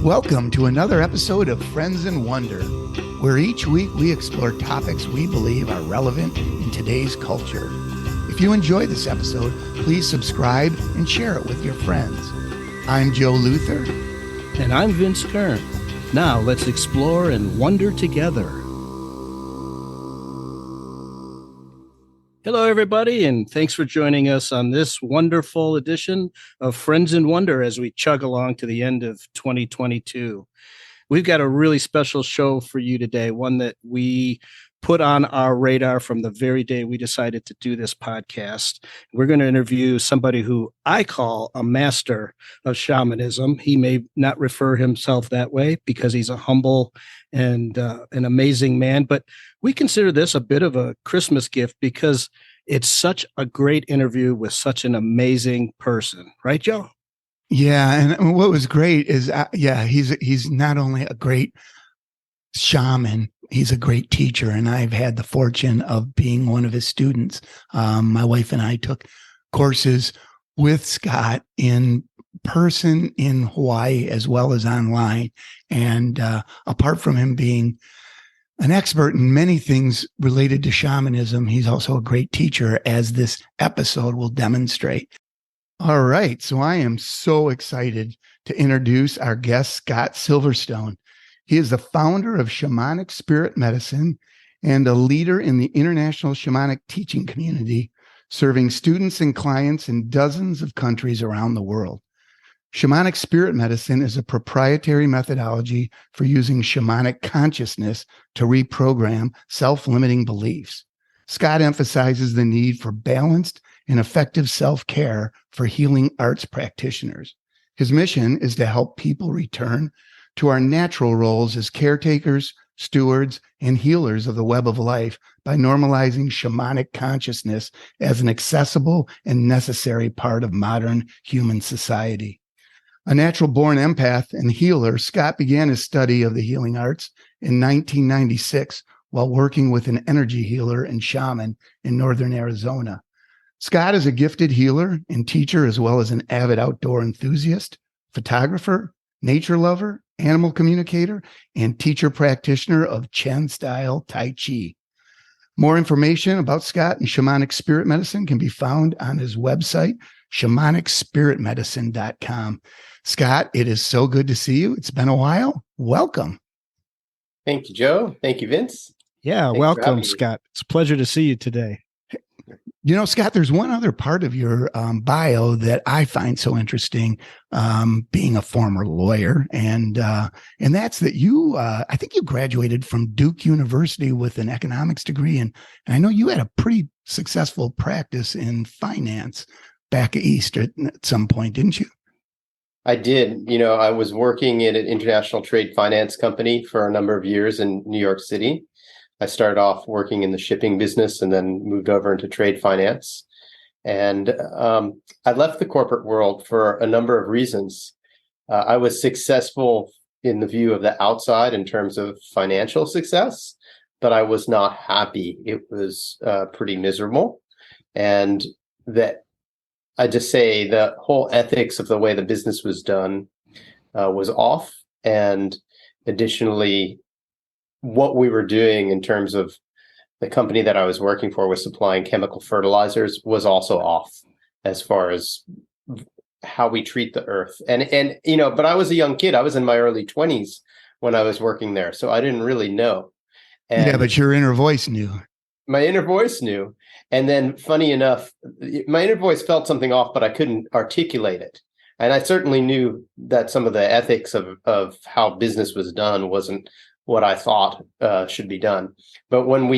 Welcome to another episode of Friends in Wonder, where each week we explore topics we believe are relevant in today's culture. If you enjoy this episode, please subscribe and share it with your friends. I'm Joe Luther. And I'm Vince Kern. Now let's explore and wonder together. Hello, everybody, and thanks for joining us on this wonderful edition of Friends in Wonder as we chug along to the end of 2022. We've got a really special show for you today, one that we put on our radar from the very day we decided to do this podcast. We're going to interview somebody who I call a master of shamanism. He may not refer himself that way because he's a humble and an amazing man, but we consider this a bit of a Christmas gift because it's such a great interview with such an amazing person. Right, Joe? Yeah, and what was great is, he's not only a great shaman, he's a great teacher, and I've had the fortune of being one of his students. My wife and I took courses with Scott in person in Hawaii as well as online. And apart from him being an expert in many things related to shamanism, he's also a great teacher, as this episode will demonstrate. All right, so I am so excited to introduce our guest, Scott Silverstone. He is the founder of Shamanic Spirit Medicine and a leader in the international shamanic teaching community, serving students and clients in dozens of countries around the world. Shamanic Spirit Medicine is a proprietary methodology for using shamanic consciousness to reprogram self-limiting beliefs. Scott emphasizes the need for balanced and effective self-care for healing arts practitioners. His mission is to help people return to our natural roles as caretakers, stewards, and healers of the web of life by normalizing shamanic consciousness as an accessible and necessary part of modern human society. A natural-born empath and healer, Scott began his study of the healing arts in 1996 while working with an energy healer and shaman in northern Arizona. Scott is a gifted healer and teacher, as well as an avid outdoor enthusiast, photographer, nature lover, animal communicator, and teacher practitioner of Chen-style Tai Chi. More information about Scott and Shamanic Spirit Medicine can be found on his website, shamanicspiritmedicine.com. Scott, it is so good to see you. It's been a while. Welcome. Thank you, Joe. Thank you, Vince. Yeah, welcome, Scott. It's a pleasure to see you today. You know, Scott, there's one other part of your bio that I find so interesting, being a former lawyer, and that's that you, I think you graduated from Duke University with an economics degree, and I know you had a pretty successful practice in finance back east at some point, didn't you? I did. You know, I was working in an international trade finance company for a number of years in New York City. I started off working in the shipping business and then moved over into trade finance. And I left the corporate world for a number of reasons. I was successful in the view of the outside in terms of financial success, but I was not happy. It was pretty miserable. And that I just say the whole ethics of the way the business was done was off. And additionally, what we were doing in terms of the company that I was working for was supplying chemical fertilizers was also off as far as how we treat the earth. And you know, but I was a young kid. I was in my early 20s when I was working there, so I didn't really know. And yeah, but your inner voice knew. My inner voice knew. And then funny enough, my inner voice felt something off, but I couldn't articulate it. And I certainly knew that some of the ethics of how business was done wasn't what I thought should be done. But when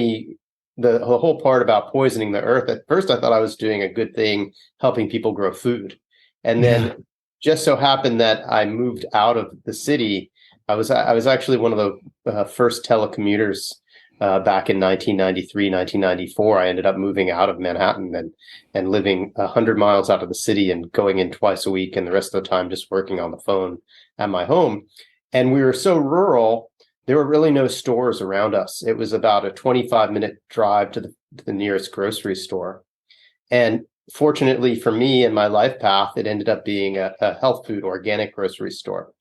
the whole part about poisoning the earth, at first I thought I was doing a good thing, helping people grow food. And then just so happened that I moved out of the city. I was actually one of the first telecommuters back in 1993, 1994. I ended up moving out of Manhattan and living 100 miles out of the city and going in twice a week, and the rest of the time just working on the phone at my home. And we were so rural, there were really no stores around us. It was about a 25-minute drive to the nearest grocery store. And fortunately for me and my life path, it ended up being a health food organic grocery store.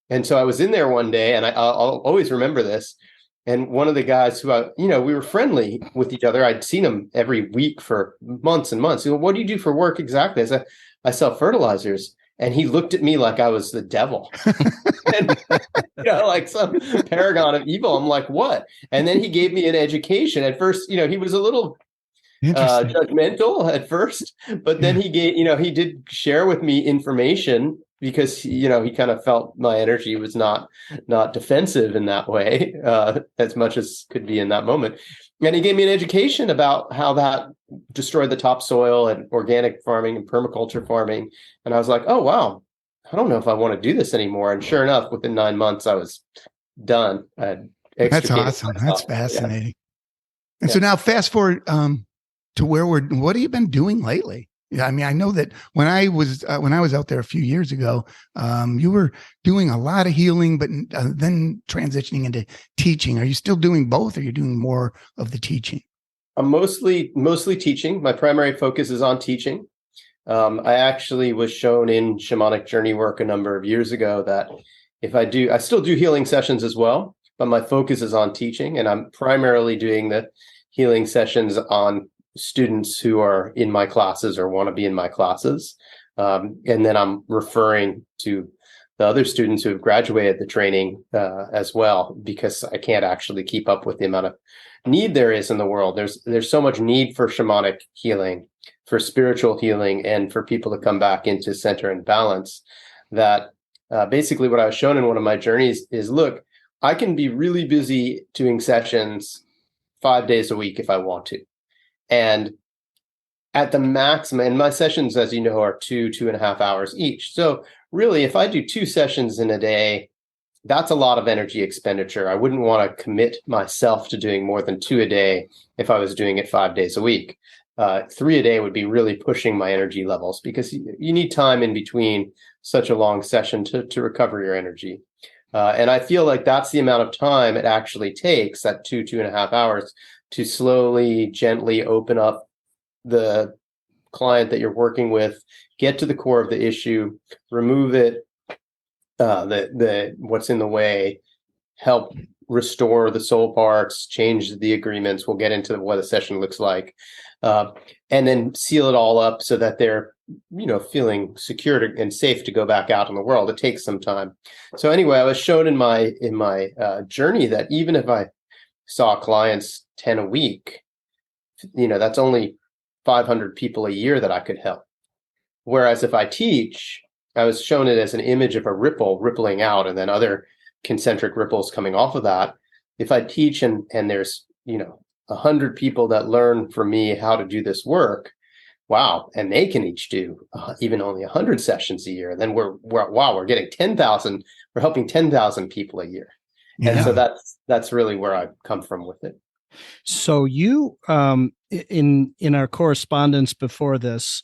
And so I was in there one day, and I'll always remember this. And one of the guys who we were friendly with each other. I'd seen him every week for months and months. He goes, "What do you do for work exactly?" I said, "I sell fertilizers." And he looked at me like I was the devil, and, like some paragon of evil. I'm like, "What?" And then he gave me an education. At first, he was a little judgmental at first, but then he he did share with me information, because he kind of felt my energy was not defensive in that way, as much as could be in that moment. And he gave me an education about how that destroyed the topsoil and organic farming and permaculture farming. And I was like, oh, wow, I don't know if I want to do this anymore. And sure enough, within 9 months, I was done. That's awesome. That's fascinating. Yeah. And so now fast forward to what have you been doing lately? Yeah, I mean, I know that when I was out there a few years ago, you were doing a lot of healing, but then transitioning into teaching. Are you still doing both, or are you doing more of the teaching? I'm mostly teaching. My primary focus is on teaching. I actually was shown in shamanic journey work a number of years ago that I still do healing sessions as well, but my focus is on teaching, and I'm primarily doing the healing sessions on students who are in my classes or want to be in my classes. And then I'm referring to the other students who have graduated the training as well, because I can't actually keep up with the amount of need there is in the world. There's so much need for shamanic healing, for spiritual healing, and for people to come back into center and balance, that basically what I was shown in one of my journeys is, look, I can be really busy doing sessions 5 days a week if I want to. And at the maximum, and my sessions, as you know, are 2.5 hours each. So really, if I do 2 sessions in a day, that's a lot of energy expenditure. I wouldn't want to commit myself to doing more than 2 a day if I was doing it 5 days a week. 3 a day would be really pushing my energy levels, because you need time in between such a long session to recover your energy. And I feel like that's the amount of time it actually takes, that 2.5 hours, to slowly, gently open up the client that you're working with, get to the core of the issue, remove it, the what's in the way, help restore the soul parts, change the agreements. We'll get into what a session looks like, and then seal it all up so that they're feeling secure and safe to go back out in the world. It takes some time. So anyway, I was shown in my journey that even if I saw clients 10 a week, that's only 500 people a year that I could help. Whereas if I teach, I was shown it as an image of a ripple rippling out, and then other concentric ripples coming off of that. If I teach and there's 100 people that learn from me how to do this work, wow, and they can each do even only 100 sessions a year, then we're getting 10,000. We're helping 10,000 people a year. Yeah. And so that's really where I come from with it. So you, in our correspondence before this,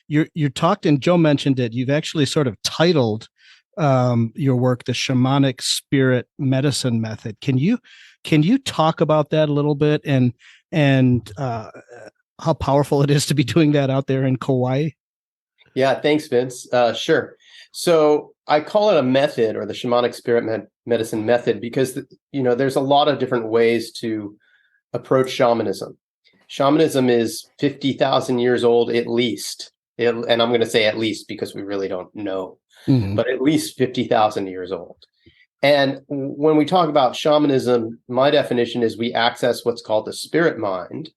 you talked, and Joe mentioned it, you've actually sort of titled your work the Shamanic Spirit Medicine Method. Can you talk about that a little bit, and how powerful it is to be doing that out there in Kauai? Yeah, thanks, Vince. Sure. So I call it a method, or the Shamanic Spirit Medicine Method, because there's a lot of different ways to approach shamanism. Shamanism is 50,000 years old at least, and I'm going to say at least because we really don't know, but at least 50,000 years old. And when we talk about shamanism, my definition is we access what's called the spirit mind,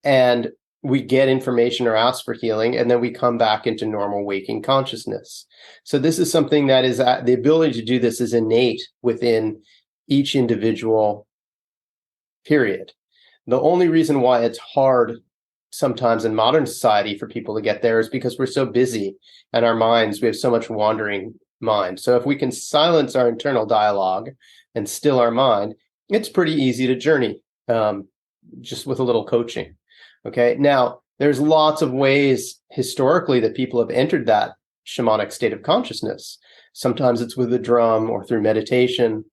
and we get information or ask for healing, and then we come back into normal waking consciousness. So this is something that is the ability to do this is innate within each individual, period. The only reason why it's hard sometimes in modern society for people to get there is because we're so busy, and our minds, we have so much wandering mind. So if we can silence our internal dialogue and still our mind, it's pretty easy to journey, just with a little coaching. Okay. Now, there's lots of ways historically that people have entered that shamanic state of consciousness. Sometimes it's with a drum or through meditation.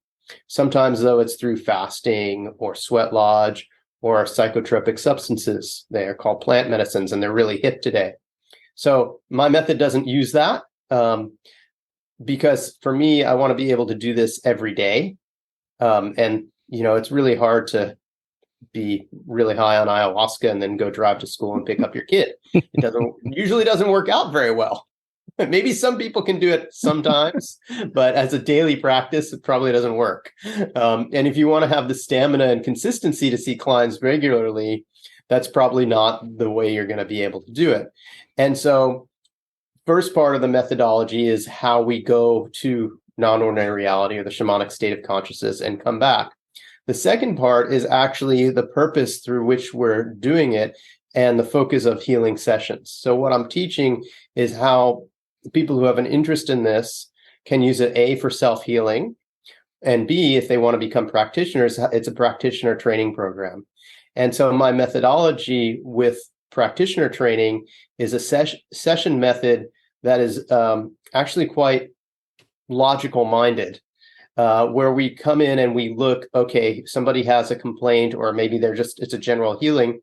Sometimes, though, it's through fasting or sweat lodge or psychotropic substances. They are called plant medicines, and they're really hip today. So my method doesn't use that. because for me, I want to be able to do this every day. And, it's really hard to be really high on ayahuasca and then go drive to school and pick up your kid. It usually doesn't work out very well. Maybe some people can do it sometimes, but as a daily practice, it probably doesn't work. And if you want to have the stamina and consistency to see clients regularly, that's probably not the way you're going to be able to do it. And so first part of the methodology is how we go to non-ordinary reality, or the shamanic state of consciousness, and come back. The second part is actually the purpose through which we're doing it and the focus of healing sessions. So what I'm teaching is how people who have an interest in this can use it, A, for self-healing, and B, if they want to become practitioners, it's a practitioner training program. And so my methodology with practitioner training is a session method that is actually quite logical minded, where we come in and we look, okay, somebody has a complaint, or maybe it's a general healing.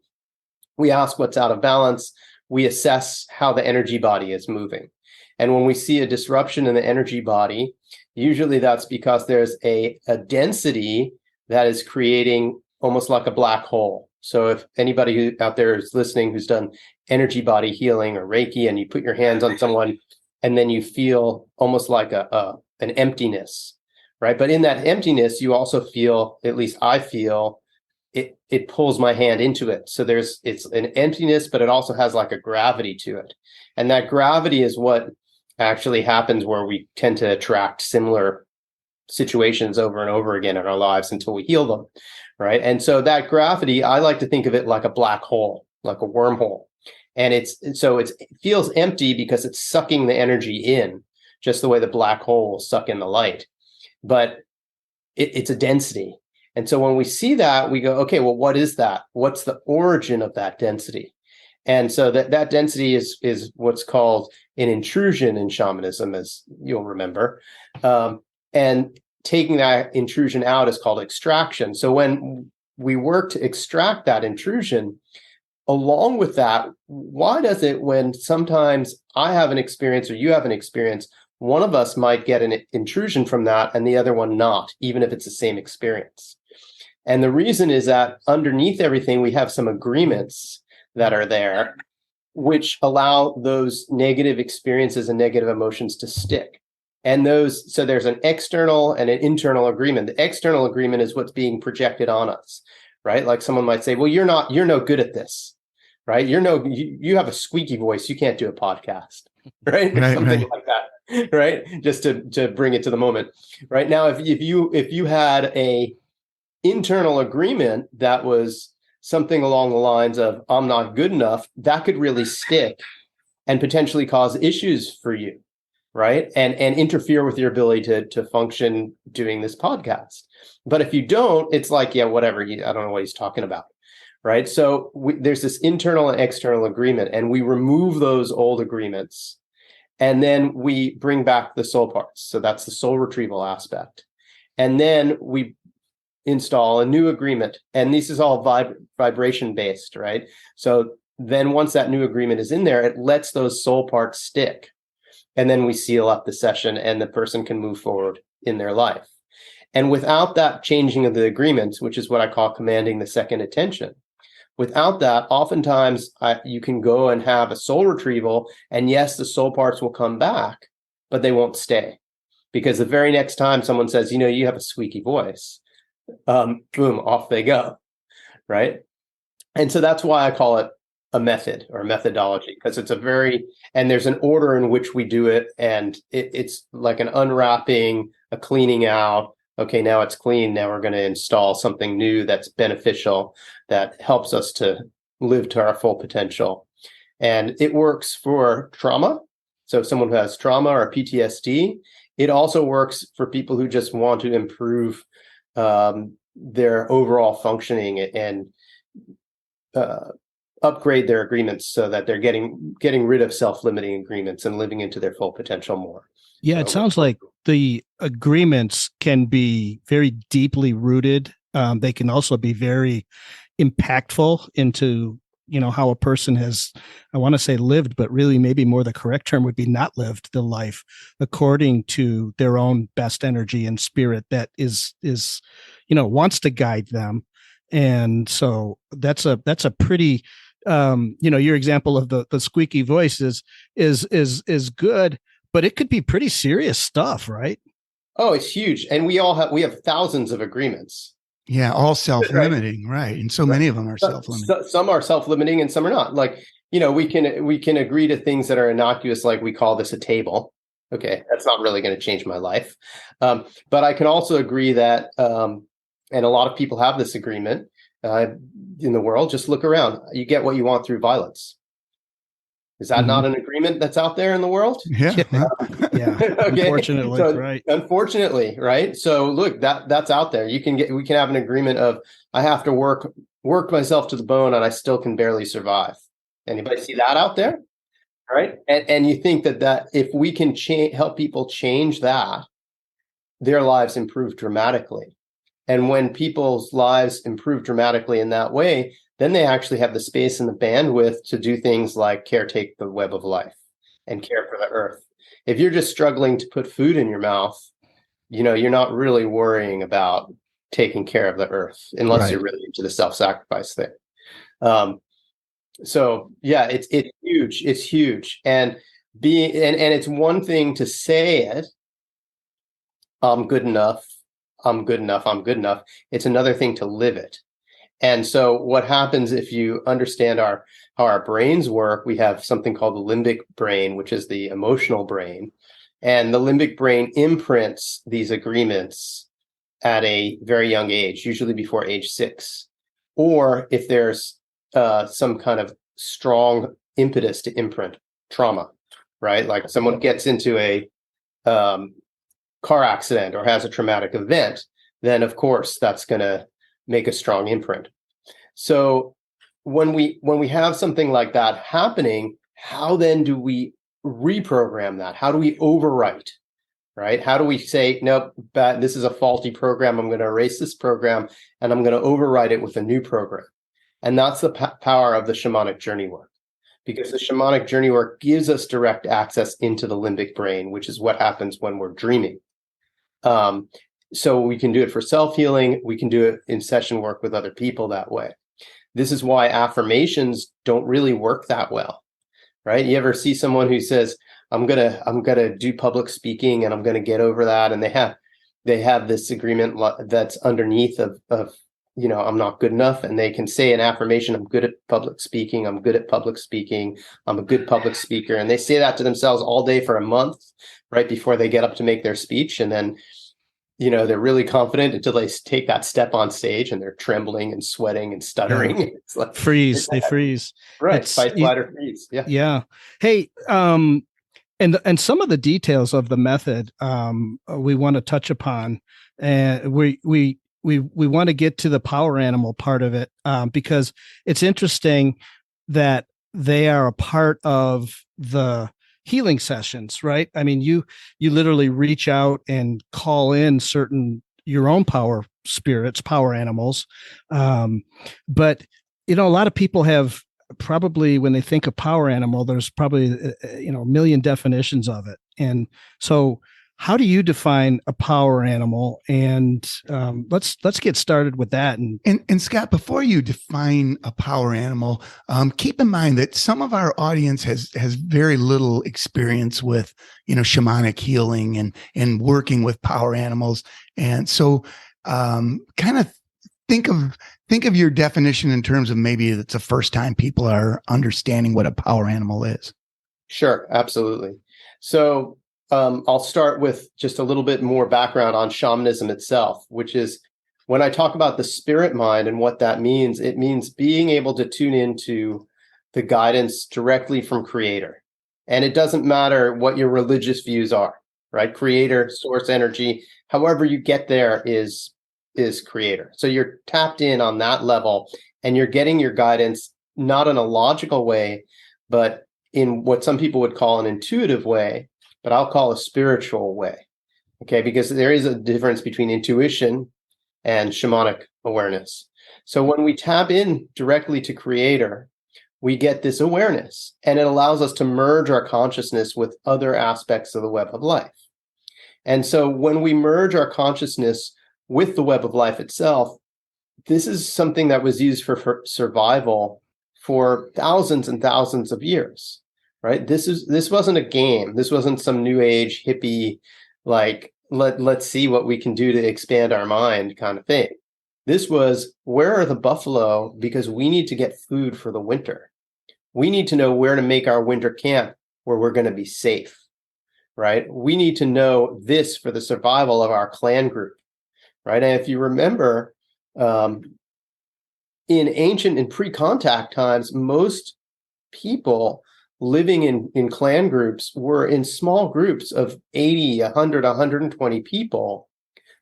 We ask what's out of balance. We assess how the energy body is moving. And when we see a disruption in the energy body, usually that's because there's a density that is creating almost like a black hole. So if anybody who out there is listening who's done energy body healing or Reiki, and you put your hands on someone and then you feel almost like an emptiness, right? But in that emptiness, you also feel, at least I feel, it pulls my hand into it. So it's an emptiness, but it also has like a gravity to it. And that gravity is what actually happens where we tend to attract similar situations over and over again in our lives until we heal them, right? And so that gravity, I like to think of it like a black hole, like a wormhole. And it feels empty because it's sucking the energy in, just the way the black hole will suck in the light. But it's a density. And so when we see that, we go, okay, well, what is that? What's the origin of that density? And so that density is what's called an intrusion in shamanism, as you'll remember. And taking that intrusion out is called extraction. So when we work to extract that intrusion, along with that, why does it, when sometimes I have an experience or you have an experience, one of us might get an intrusion from that and the other one not, even if it's the same experience? And the reason is that underneath everything, we have some agreements that are there, which allow those negative experiences and negative emotions to stick. And so there's an external and an internal agreement. The external agreement is what's being projected on us, right? Like someone might say, well, you're no good at this, right? You have a squeaky voice. You can't do a podcast, right? Or something like that, right? Just to bring it to the moment. Right now, if you had a internal agreement that was something along the lines of, I'm not good enough, that could really stick and potentially cause issues for you, right? And interfere with your ability to function doing this podcast. But if you don't, it's like, yeah, whatever, I don't know what he's talking about, right? So there's this internal and external agreement, and we remove those old agreements, and then we bring back the soul parts. So that's the soul retrieval aspect. And then we install a new agreement, and this is all vibration based, right? So then once that new agreement is in there, it lets those soul parts stick, and then we seal up the session and the person can move forward in their life. And without that changing of the agreements, which is what I call commanding the second attention, without that, oftentimes you can go and have a soul retrieval, and yes, the soul parts will come back, but they won't stay, because the very next time someone says, you have a squeaky voice, boom, off they go, right? And so that's why I call it a method or a methodology, because and there's an order in which we do it, and it's like an unwrapping, a cleaning out. Okay, now it's clean. Now we're going to install something new that's beneficial, that helps us to live to our full potential. And it works for trauma. So if someone who has trauma or PTSD, it also works for people who just want to improve their overall functioning and upgrade their agreements so that they're getting rid of self-limiting agreements and living into their full potential more. Yeah, it sounds like the agreements can be very deeply rooted. They can also be very impactful into how a person has, I want to say lived, but really maybe more the correct term would be not lived the life according to their own best energy and spirit that is wants to guide them. And so that's a pretty, your example of the squeaky voice is good, but it could be pretty serious stuff, right? Oh, it's huge. And we have thousands of agreements. Yeah, all self-limiting, right? And so many of them are self-limiting. Some are self-limiting and some are not. Like, we can agree to things that are innocuous, like we call this a table. Okay, that's not really going to change my life. But I can also agree that, and a lot of people have this agreement in the world, just look around. You get what you want through violence. Is that not an agreement that's out there in the world? Yeah. Yeah. Okay. Unfortunately, So, right. Unfortunately, right. So we can have an agreement of, I have to work myself to the bone and I still can barely survive. Anybody see that out there? Right. And you think that if we can help people change that, their lives improve dramatically. And when people's lives improve dramatically in that way, then they actually have the space and the bandwidth to do things like caretake the web of life and care for the earth. If you're just struggling to put food in your mouth, you're not really worrying about taking care of the earth unless you're really into the self-sacrifice thing. So yeah, it's huge. It's huge. And it's one thing to say it, I'm good enough, I'm good enough, I'm good enough. It's another thing to live it. And so what happens if you understand how our brains work, we have something called the limbic brain, which is the emotional brain. And the limbic brain imprints these agreements at a very young age, usually before age 6. Or if there's some kind of strong impetus to imprint trauma, right? Like someone gets into a car accident or has a traumatic event, then of course that's going to make a strong imprint. So when we have something like that happening, how then do we reprogram that? How do we overwrite, right? How do we say, nope, this is a faulty program. I'm going to erase this program and I'm going to overwrite it with a new program. And that's the power of the shamanic journey work, because the shamanic journey work gives us direct access into the limbic brain, which is what happens when we're dreaming. So we can do it for self-healing. We can do it in session work with other people that way. This is why affirmations don't really work that well, right? You ever see someone who says, I'm gonna do public speaking and I'm gonna get over that, and they have this agreement that's underneath of I'm not good enough, and they can say an affirmation, I'm good at public speaking, I'm good at public speaking, I'm a good public speaker, and they say that to themselves all day for a month, right before they get up to make their speech, and then they're really confident until they take that step on stage and they're trembling and sweating and stuttering. Yeah. It's like, they freeze. Right. Fight, flight, or freeze. Yeah. Yeah. Hey, and some of the details of the method we want to touch upon, and we want to get to the power animal part of it, because it's interesting that they are a part of the healing sessions, right? I mean, you literally reach out and call in your own power spirits, power animals. But a lot of people have probably, when they think of power animal, there's probably a million definitions of it. And so how do you define a power animal? And let's get started with that. And Scott, before you define a power animal, keep in mind that some of our audience has very little experience with shamanic healing and working with power animals, and so kind of think of your definition in terms of maybe it's the first time people are understanding what a power animal is. Sure, absolutely. So I'll start with just a little bit more background on shamanism itself, which is, when I talk about the spirit mind and what that means, it means being able to tune into the guidance directly from Creator. And it doesn't matter what your religious views are, right? Creator, source energy, however you get there is Creator. So you're tapped in on that level and you're getting your guidance not in a logical way, but in what some people would call an intuitive way, but I'll call a spiritual way. Okay, because there is a difference between intuition and shamanic awareness. So when we tap in directly to Creator, we get this awareness, and it allows us to merge our consciousness with other aspects of the web of life. And so when we merge our consciousness with the web of life itself, this is something that was used for survival for thousands and thousands of years, right? This wasn't a game. This wasn't some new age hippie, like, let's see what we can do to expand our mind kind of thing. This was, where are the buffalo? Because we need to get food for the winter. We need to know where to make our winter camp where we're going to be safe, right? We need to know this for the survival of our clan group, right? And if you remember, in ancient and pre-contact times, most people living in clan groups were in small groups of 80, 100, 120 people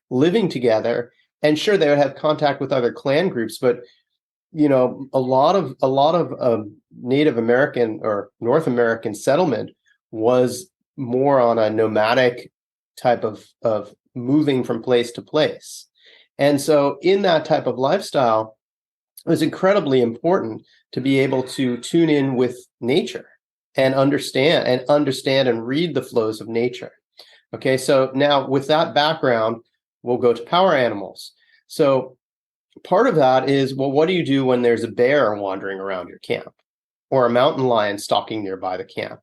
living together. And sure, they would have contact with other clan groups, but a lot of Native American or North American settlement was more on a nomadic type of moving from place to place. And so in that type of lifestyle, it was incredibly important to be able to tune in with nature and understand and read the flows of nature. Okay, so now with that background, we'll go to power animals. So part of that is, well, what do you do when there's a bear wandering around your camp, or a mountain lion stalking nearby the camp,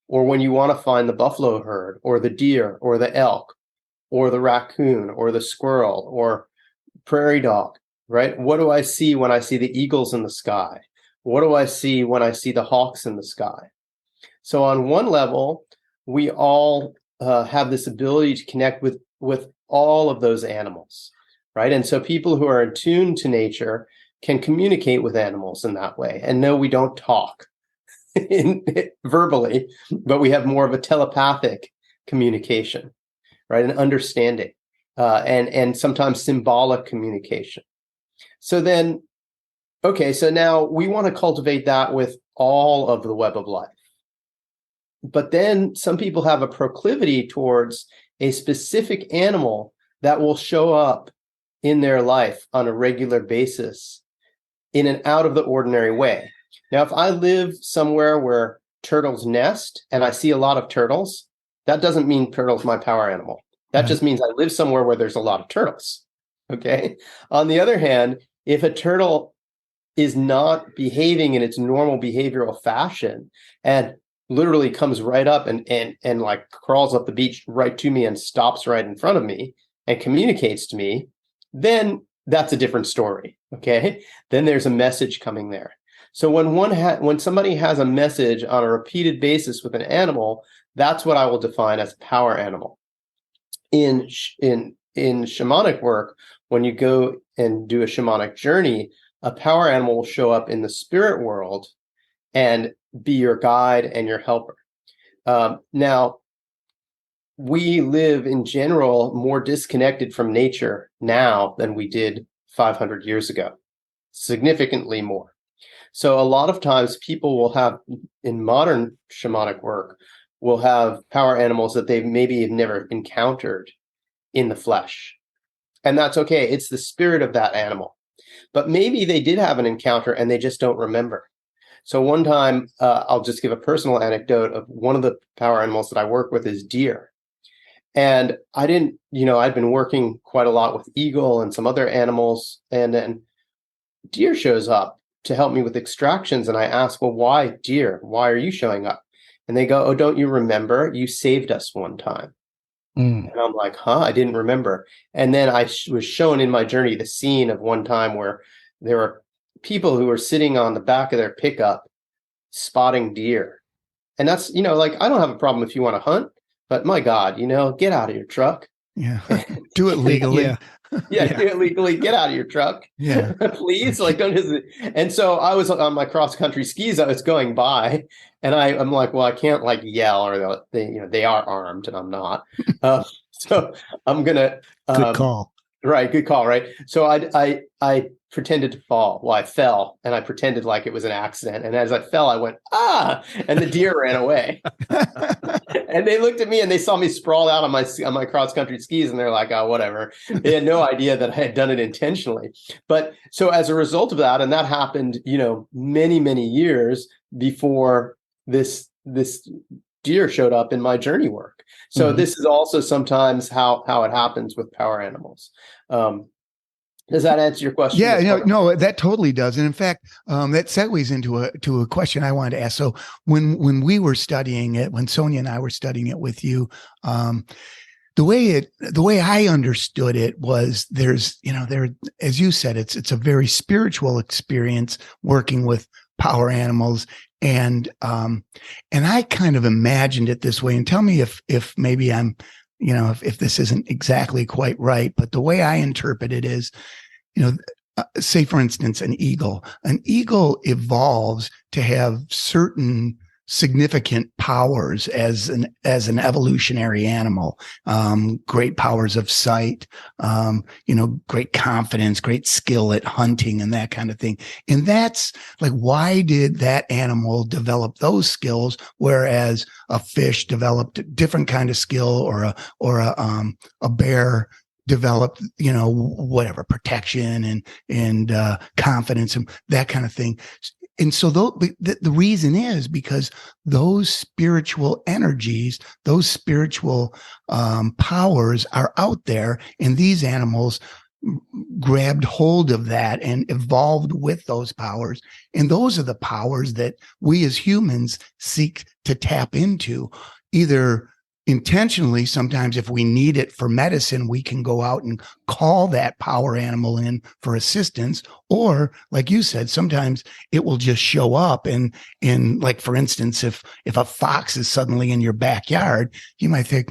or when you want to find the buffalo herd, or the deer, or the elk, or the raccoon, or the squirrel, or prairie dog, right? What do I see when I see the eagles in the sky? What do I see when I see the hawks in the sky? So on one level, we all have this ability to connect with all of those animals, right? And so people who are attuned to nature can communicate with animals in that way. And no, we don't talk verbally, but we have more of a telepathic communication, right? An understanding, and sometimes symbolic communication. So then, okay, so now we want to cultivate that with all of the web of life. But then some people have a proclivity towards a specific animal that will show up in their life on a regular basis in an out of the ordinary way. Now, if I live somewhere where turtles nest and I see a lot of turtles, that doesn't mean turtle's my power animal. That just means I live somewhere where there's a lot of turtles. Okay. On the other hand, if a turtle is not behaving in its normal behavioral fashion and literally comes right up and like crawls up the beach right to me and stops right in front of me and communicates to me, then that's a different story. Okay. Then there's a message coming there. So when somebody has a message on a repeated basis with an animal, that's what I will define as a power animal. In shamanic work, when you go and do a shamanic journey, a power animal will show up in the spirit world and be your guide and your helper. Now, we live in general more disconnected from nature now than we did 500 years ago, significantly more. So a lot of times people will have, in modern shamanic work, will have power animals that they maybe have never encountered in the flesh. And that's okay. It's the spirit of that animal. But maybe they did have an encounter and they just don't remember. So one time, I'll just give a personal anecdote of one of the power animals that I work with is deer. And I didn't, I'd been working quite a lot with eagle and some other animals. And then deer shows up to help me with extractions. And I ask, well, why deer? Why are you showing up? And they go, oh, don't you remember? You saved us one time. And I'm like, I didn't remember. And then I was shown in my journey the scene of one time where there were people who were sitting on the back of their pickup spotting deer. And that's, like, I don't have a problem if you want to hunt, but my God, get out of your truck. Yeah. Do it legally. Yeah, do it legally. Get out of your truck. Yeah. Please. Like, don't hesitate. And so I was on my cross country skis. I was going by and I'm like, well, I can't like yell or they are armed and I'm not. So I'm going to. Good call. Right. Good call. Right. So I pretended to fall. Well, I fell and I pretended like it was an accident. And as I fell, I went, and the deer ran away. And they looked at me and they saw me sprawled out on my cross country skis, and they're like, "Oh, whatever." They had no idea that I had done it intentionally. But so as a result of that, and that happened, many, many years before this deer showed up in my journey work. So this is also sometimes how it happens with power animals. Does that answer your question? Yeah, no, that totally does. And in fact, that segues into a question I wanted to ask. So when we were studying it, when Sonia and I were studying it with you, the way I understood it was there's, as you said, it's a very spiritual experience working with power animals. And I kind of imagined it this way, and tell me if maybe I'm, if this isn't exactly quite right, but the way I interpret it is, say for instance, an eagle evolves to have certain significant powers as an evolutionary animal, great powers of sight, great confidence, great skill at hunting and that kind of thing. And that's like, why did that animal develop those skills, whereas a fish developed a different kind of skill, or a bear developed, whatever, protection and confidence and that kind of thing. And so the reason is because those spiritual energies, those spiritual powers are out there, and these animals grabbed hold of that and evolved with those powers. And those are the powers that we as humans seek to tap into, either intentionally. Sometimes if we need it for medicine, we can go out and call that power animal in for assistance. Or like you said, sometimes it will just show up. And like, for instance, if a fox is suddenly in your backyard, you might think,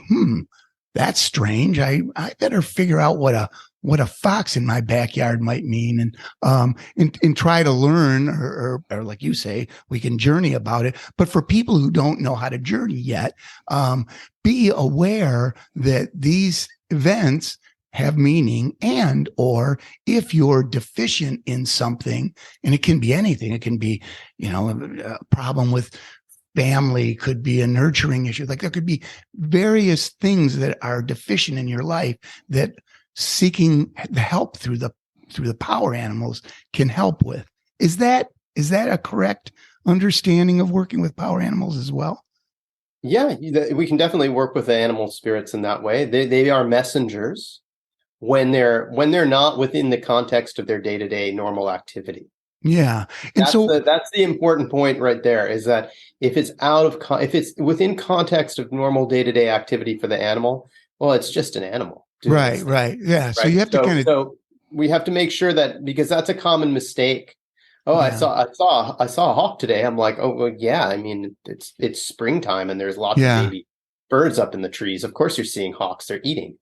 that's strange. I better figure out what a fox in my backyard might mean, and try to learn, or like you say, we can journey about it. But for people who don't know how to journey yet, be aware that these events have meaning, and or if you're deficient in something, and it can be anything, it can be, a problem with family, could be a nurturing issue. Like, there could be various things that are deficient in your life that seeking the help through the power animals can help with. Is that a correct understanding of working with power animals as well? Yeah, we can definitely work with the animal spirits in that way. They are messengers when they're not within the context of their day-to-day normal activity. Yeah. And that's the important point right there, is that if it's if it's within context of normal day-to-day activity for the animal, well, it's just an animal. Right. Yeah. Right? So you have to so we have to make sure that, because that's a common mistake. Oh, yeah. I saw a hawk today. I'm like, oh, well, yeah. I mean, it's springtime and there's lots of baby birds up in the trees. Of course, you're seeing hawks. They're eating.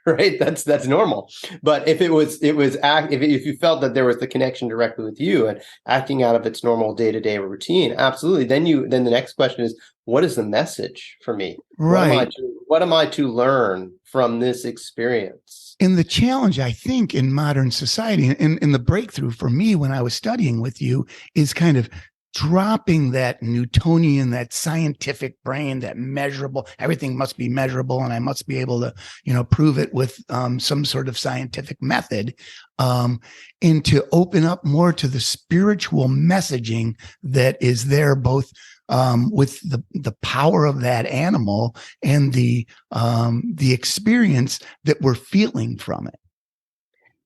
Right? That's normal. But if if you felt that there was the connection directly with you and acting out of its normal day-to-day routine, absolutely. Then the next question is, what is the message for me? Right. What am I to learn from this experience? And the challenge, I think, in modern society, and the breakthrough for me when I was studying with you, is kind of dropping that Newtonian, that scientific brain, that measurable, everything must be measurable, and I must be able to, prove it with some sort of scientific method, and to open up more to the spiritual messaging that is there, both with the power of that animal and the experience that we're feeling from it.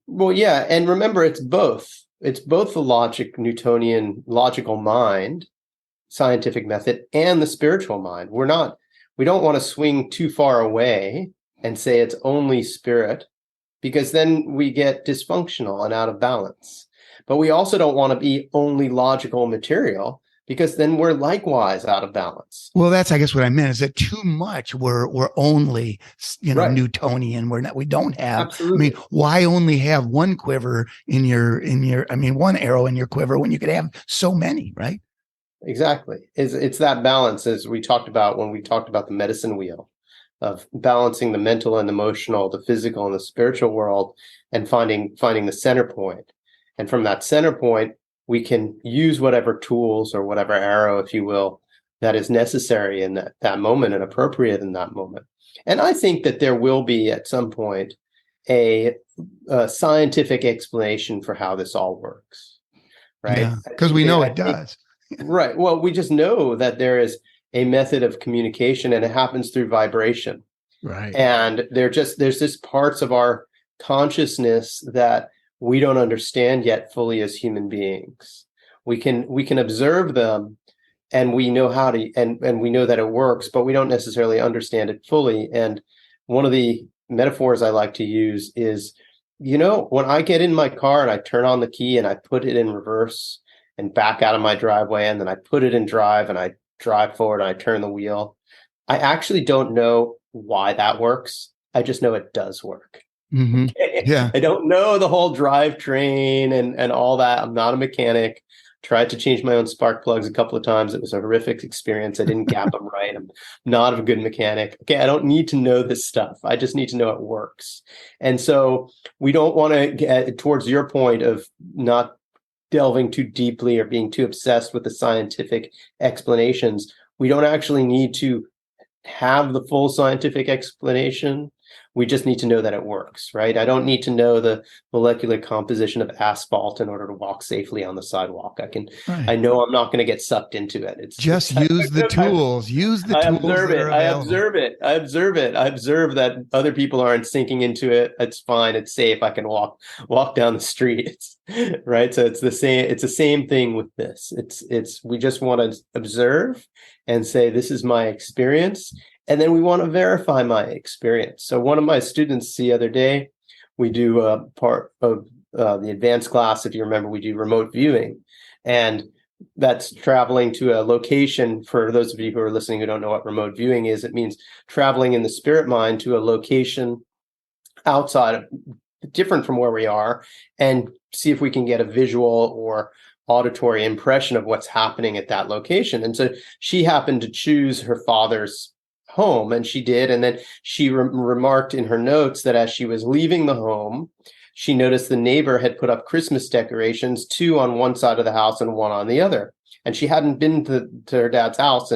Well, yeah, and remember, it's both. It's both the Newtonian logical mind, scientific method, and the spiritual mind. We don't want to swing too far away and say it's only spirit, because then we get dysfunctional and out of balance. But we also don't want to be only logical material, because then we're likewise out of balance. Well, that's, I guess, what I meant, is that too much we're only, Right. Newtonian. We don't have. Absolutely. I mean, why only have one quiver in your one arrow in your quiver when you could have so many, right? Exactly. It's that balance, as we talked about when we talked about the medicine wheel, of balancing the mental and emotional, the physical and the spiritual world, and finding the center point. And from that center point, we can use whatever tools or whatever arrow, if you will, that is necessary in that moment and appropriate in that moment. And I think that there will be at some point a scientific explanation for how this all works, right? Yeah, because we know it does. Right. Well, we just know that there is a method of communication, and it happens through vibration. Right. And there's just parts of our consciousness that we don't understand yet fully as human beings. We can observe them, and we know how to, and we know that it works, but we don't necessarily understand it fully. And one of the metaphors I like to use is, when I get in my car and I turn on the key and I put it in reverse and back out of my driveway, and then I put it in drive and I drive forward and I turn the wheel, I actually don't know why that works. I just know it does work. Mm-hmm. Okay? Yeah. I don't know the whole drivetrain and all that. I'm not a mechanic. Tried to change my own spark plugs a couple of times. It was a horrific experience. I didn't gap them right. I'm not a good mechanic. Okay, I don't need to know this stuff. I just need to know it works. And so we don't want to get towards your point of not delving too deeply or being too obsessed with the scientific explanations. We don't actually need to have the full scientific explanation. We just need to know that it works, right? I don't need to know the molecular composition of asphalt in order to walk safely on the sidewalk. I know I'm not going to get sucked into it. It's just use the tools. Use the tools that are available. I observe it. I observe that other people aren't sinking into it. It's fine. It's safe. I can walk down the street. Right. So it's the same. It's the same thing with this. We just want to observe and say, this is my experience. And then we want to verify my experience. So one of my students the other day, we do a part of the advanced class. If you remember, we do remote viewing, and that's traveling to a location. For those of you who are listening who don't know what remote viewing is, it means traveling in the spirit mind to a location outside of, different from where we are, and see if we can get a visual or auditory impression of what's happening at that location. And so she happened to choose her father's home, and she did. And then she remarked in her notes that as she was leaving the home, she noticed the neighbor had put up Christmas decorations, 2 on one side of the house and 1 on the other. And she hadn't been to her dad's house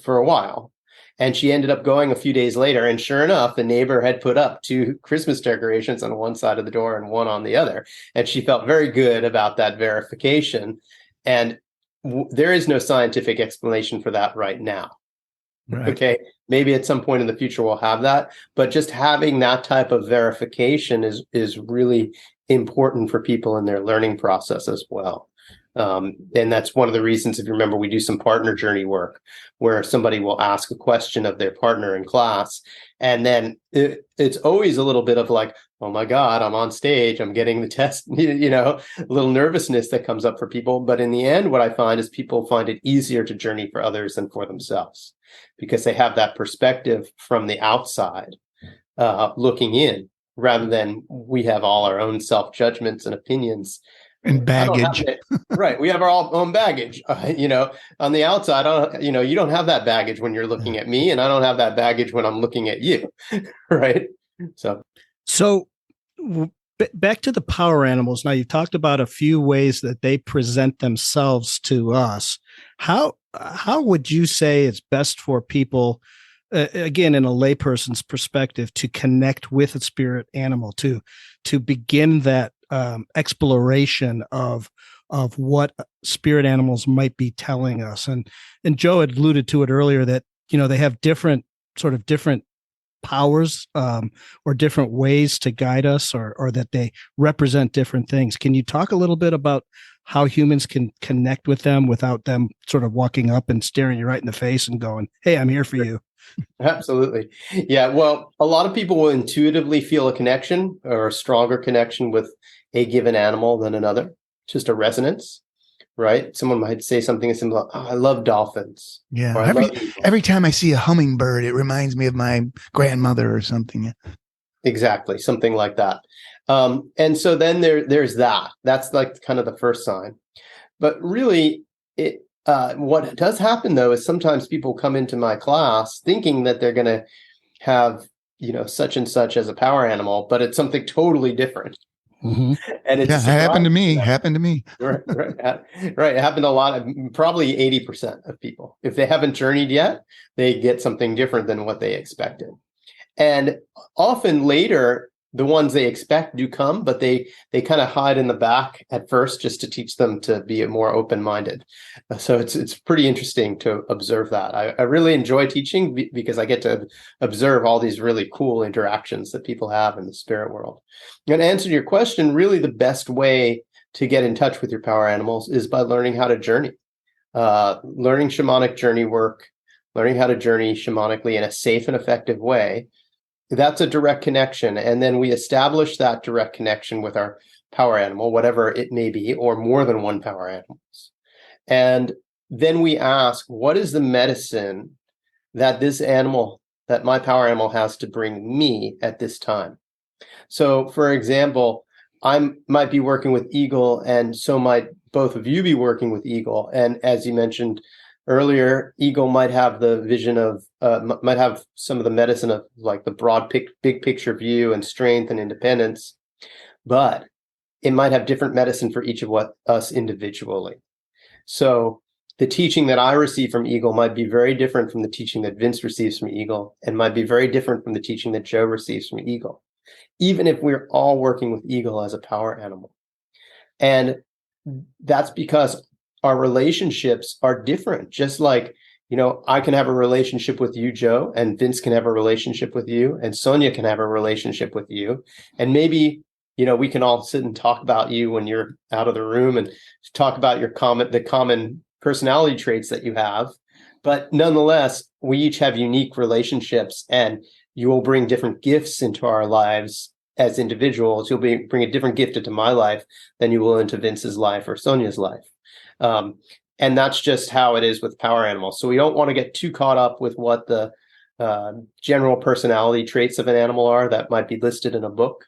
for a while. And she ended up going a few days later, and sure enough, the neighbor had put up 2 Christmas decorations on one side of the door and 1 on the other. And she felt very good about that verification. And there is no scientific explanation for that right now. Right. Okay, maybe at some point in the future we'll have that, but just having that type of verification is really important for people in their learning process as well. And that's one of the reasons, if you remember, we do some partner journey work where somebody will ask a question of their partner in class, and then it's always a little bit of like, oh my God, I'm on stage, I'm getting the test, a little nervousness that comes up for people. But in the end, what I find is people find it easier to journey for others than for themselves, because they have that perspective from the outside looking in, rather than we have all our own self-judgments and opinions. And baggage. Right. We have our own baggage, on the outside. You don't have that baggage when you're looking at me, and I don't have that baggage when I'm looking at you. Right. So back to the power animals. Now, you've talked about a few ways that they present themselves to us. How would you say it's best for people, again, in a layperson's perspective, to connect with a spirit animal, to begin that exploration of what spirit animals might be telling us? And Joe had alluded to it earlier that they have different powers or different ways to guide us, or that they represent different things. Can you talk a little bit about how humans can connect with them without them sort of walking up and staring you right in the face and going, "Hey, I'm here for you"? Absolutely. Yeah. Well, a lot of people will intuitively feel a connection or a stronger connection with a given animal than another, just a resonance, right? Someone might say something as simple, "Oh, I love dolphins." Yeah. Every time I see a hummingbird, it reminds me of my grandmother or something. Exactly. Something like that. And so then there's that. That's like kind of the first sign. But really, what does happen, though, is sometimes people come into my class thinking that they're going to have, such and such as a power animal, but it's something totally different. Mhm. And it's Yeah, a it happened to surprise me. them. Happened to me. Right, right. It happened to a lot of, probably 80% of people. If they haven't journeyed yet, they get something different than what they expected. And often later, the ones they expect do come, but they kind of hide in the back at first just to teach them to be more open-minded. So it's pretty interesting to observe that. I really enjoy teaching because I get to observe all these really cool interactions that people have in the spirit world. And to answer your question, really the best way to get in touch with your power animals is by learning how to journey, learning shamanic journey work, learning how to journey shamanically in a safe and effective way. That's a direct connection. And then we establish that direct connection with our power animal, whatever it may be, or more than one power animals. And then we ask, what is the medicine that this animal, that my power animal has to bring me at this time? So, for example, I might be working with Eagle, and so might both of you be working with Eagle. And as you mentioned earlier, Eagle might have the vision of, might have some of the medicine of like the broad big picture view and strength and independence, but it might have different medicine for each of us individually. So the teaching that I receive from Eagle might be very different from the teaching that Vince receives from Eagle, and might be very different from the teaching that Joe receives from Eagle, even if we're all working with Eagle as a power animal. And that's because our relationships are different. Just like, I can have a relationship with you, Joe, and Vince can have a relationship with you, and Sonia can have a relationship with you. And maybe, we can all sit and talk about you when you're out of the room and talk about the common personality traits that you have. But nonetheless, we each have unique relationships, and you will bring different gifts into our lives as individuals. You'll bring a different gift into my life than you will into Vince's life or Sonia's life. And that's just how it is with power animals. So we don't want to get too caught up with what the general personality traits of an animal are that might be listed in a book.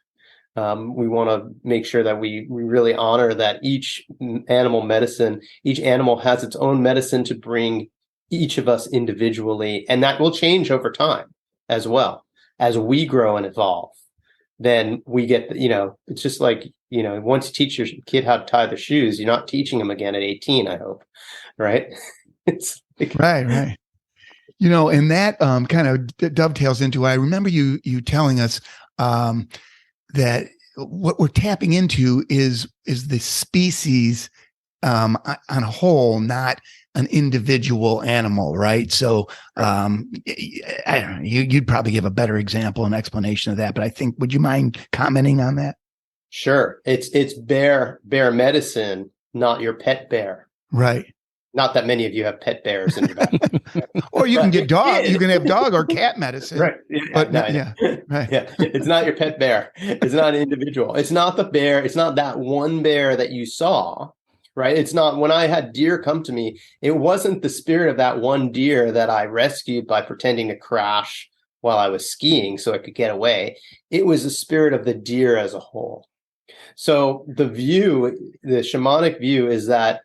We want to make sure that we really honor that each animal has its own medicine to bring each of us individually. And that will change over time as well. As we grow and evolve, then we get, it's just like, once you teach your kid how to tie their shoes, you're not teaching them again at 18, I hope. Right. It's like, Right. And that kind of dovetails into, I remember you telling us that what we're tapping into is the species on a whole, not an individual animal, right? So I don't know, you'd probably give a better example and explanation of that, but I think, would you mind commenting on that? Sure. It's bear medicine, not your pet bear. Right. Not that many of you have pet bears in your back. Or you can get dog. You can have dog or cat medicine. Right. But Right. Yeah. It's not your pet bear. It's not an individual. It's not the bear. It's not that one bear that you saw. Right. It's not, when I had deer come to me, it wasn't the spirit of that one deer that I rescued by pretending to crash while I was skiing so I could get away. It was the spirit of the deer as a whole. So the shamanic view is that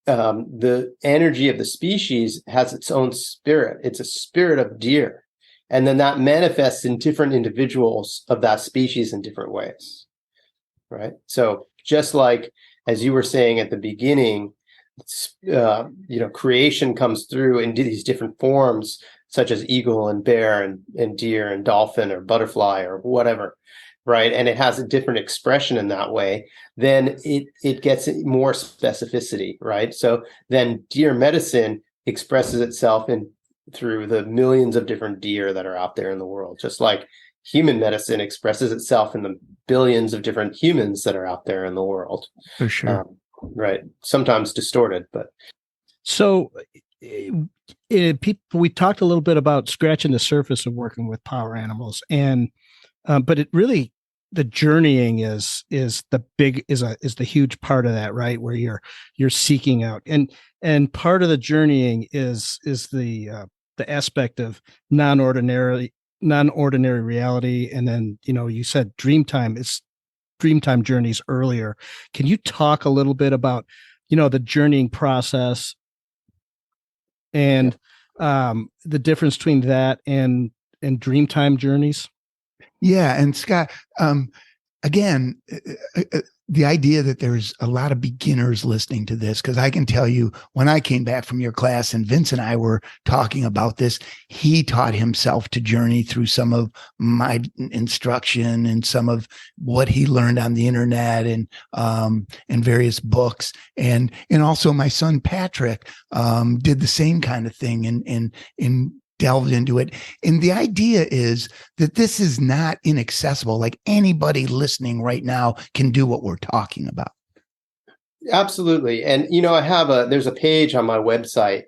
the energy of the species has its own spirit. It's a spirit of deer. And then that manifests in different individuals of that species in different ways. Right. So just like, as you were saying at the beginning, creation comes through in these different forms, such as eagle and bear and deer and dolphin or butterfly or whatever. Right. And it has a different expression in that way, then it gets more specificity. Right. So then deer medicine expresses itself through the millions of different deer that are out there in the world, just like human medicine expresses itself in the billions of different humans that are out there in the world. For sure. Right. Sometimes distorted, but. So we talked a little bit about scratching the surface of working with power animals, and but it really, the journeying is the huge part of that, right? Where you're seeking out, and part of the journeying is the aspect of non-ordinary reality. And then, you said dreamtime journeys earlier. Can you talk a little bit about, the journeying process and the difference between that and dreamtime journeys? Yeah. And Scott, again, the idea that there's a lot of beginners listening to this, because I can tell you when I came back from your class and Vince and I were talking about this, he taught himself to journey through some of my instruction and some of what he learned on the internet and various books. And also my son, Patrick, did the same kind of thing and delved into it. And the idea is that this is not inaccessible. Like anybody listening right now can do what we're talking about. Absolutely. And, there's a page on my website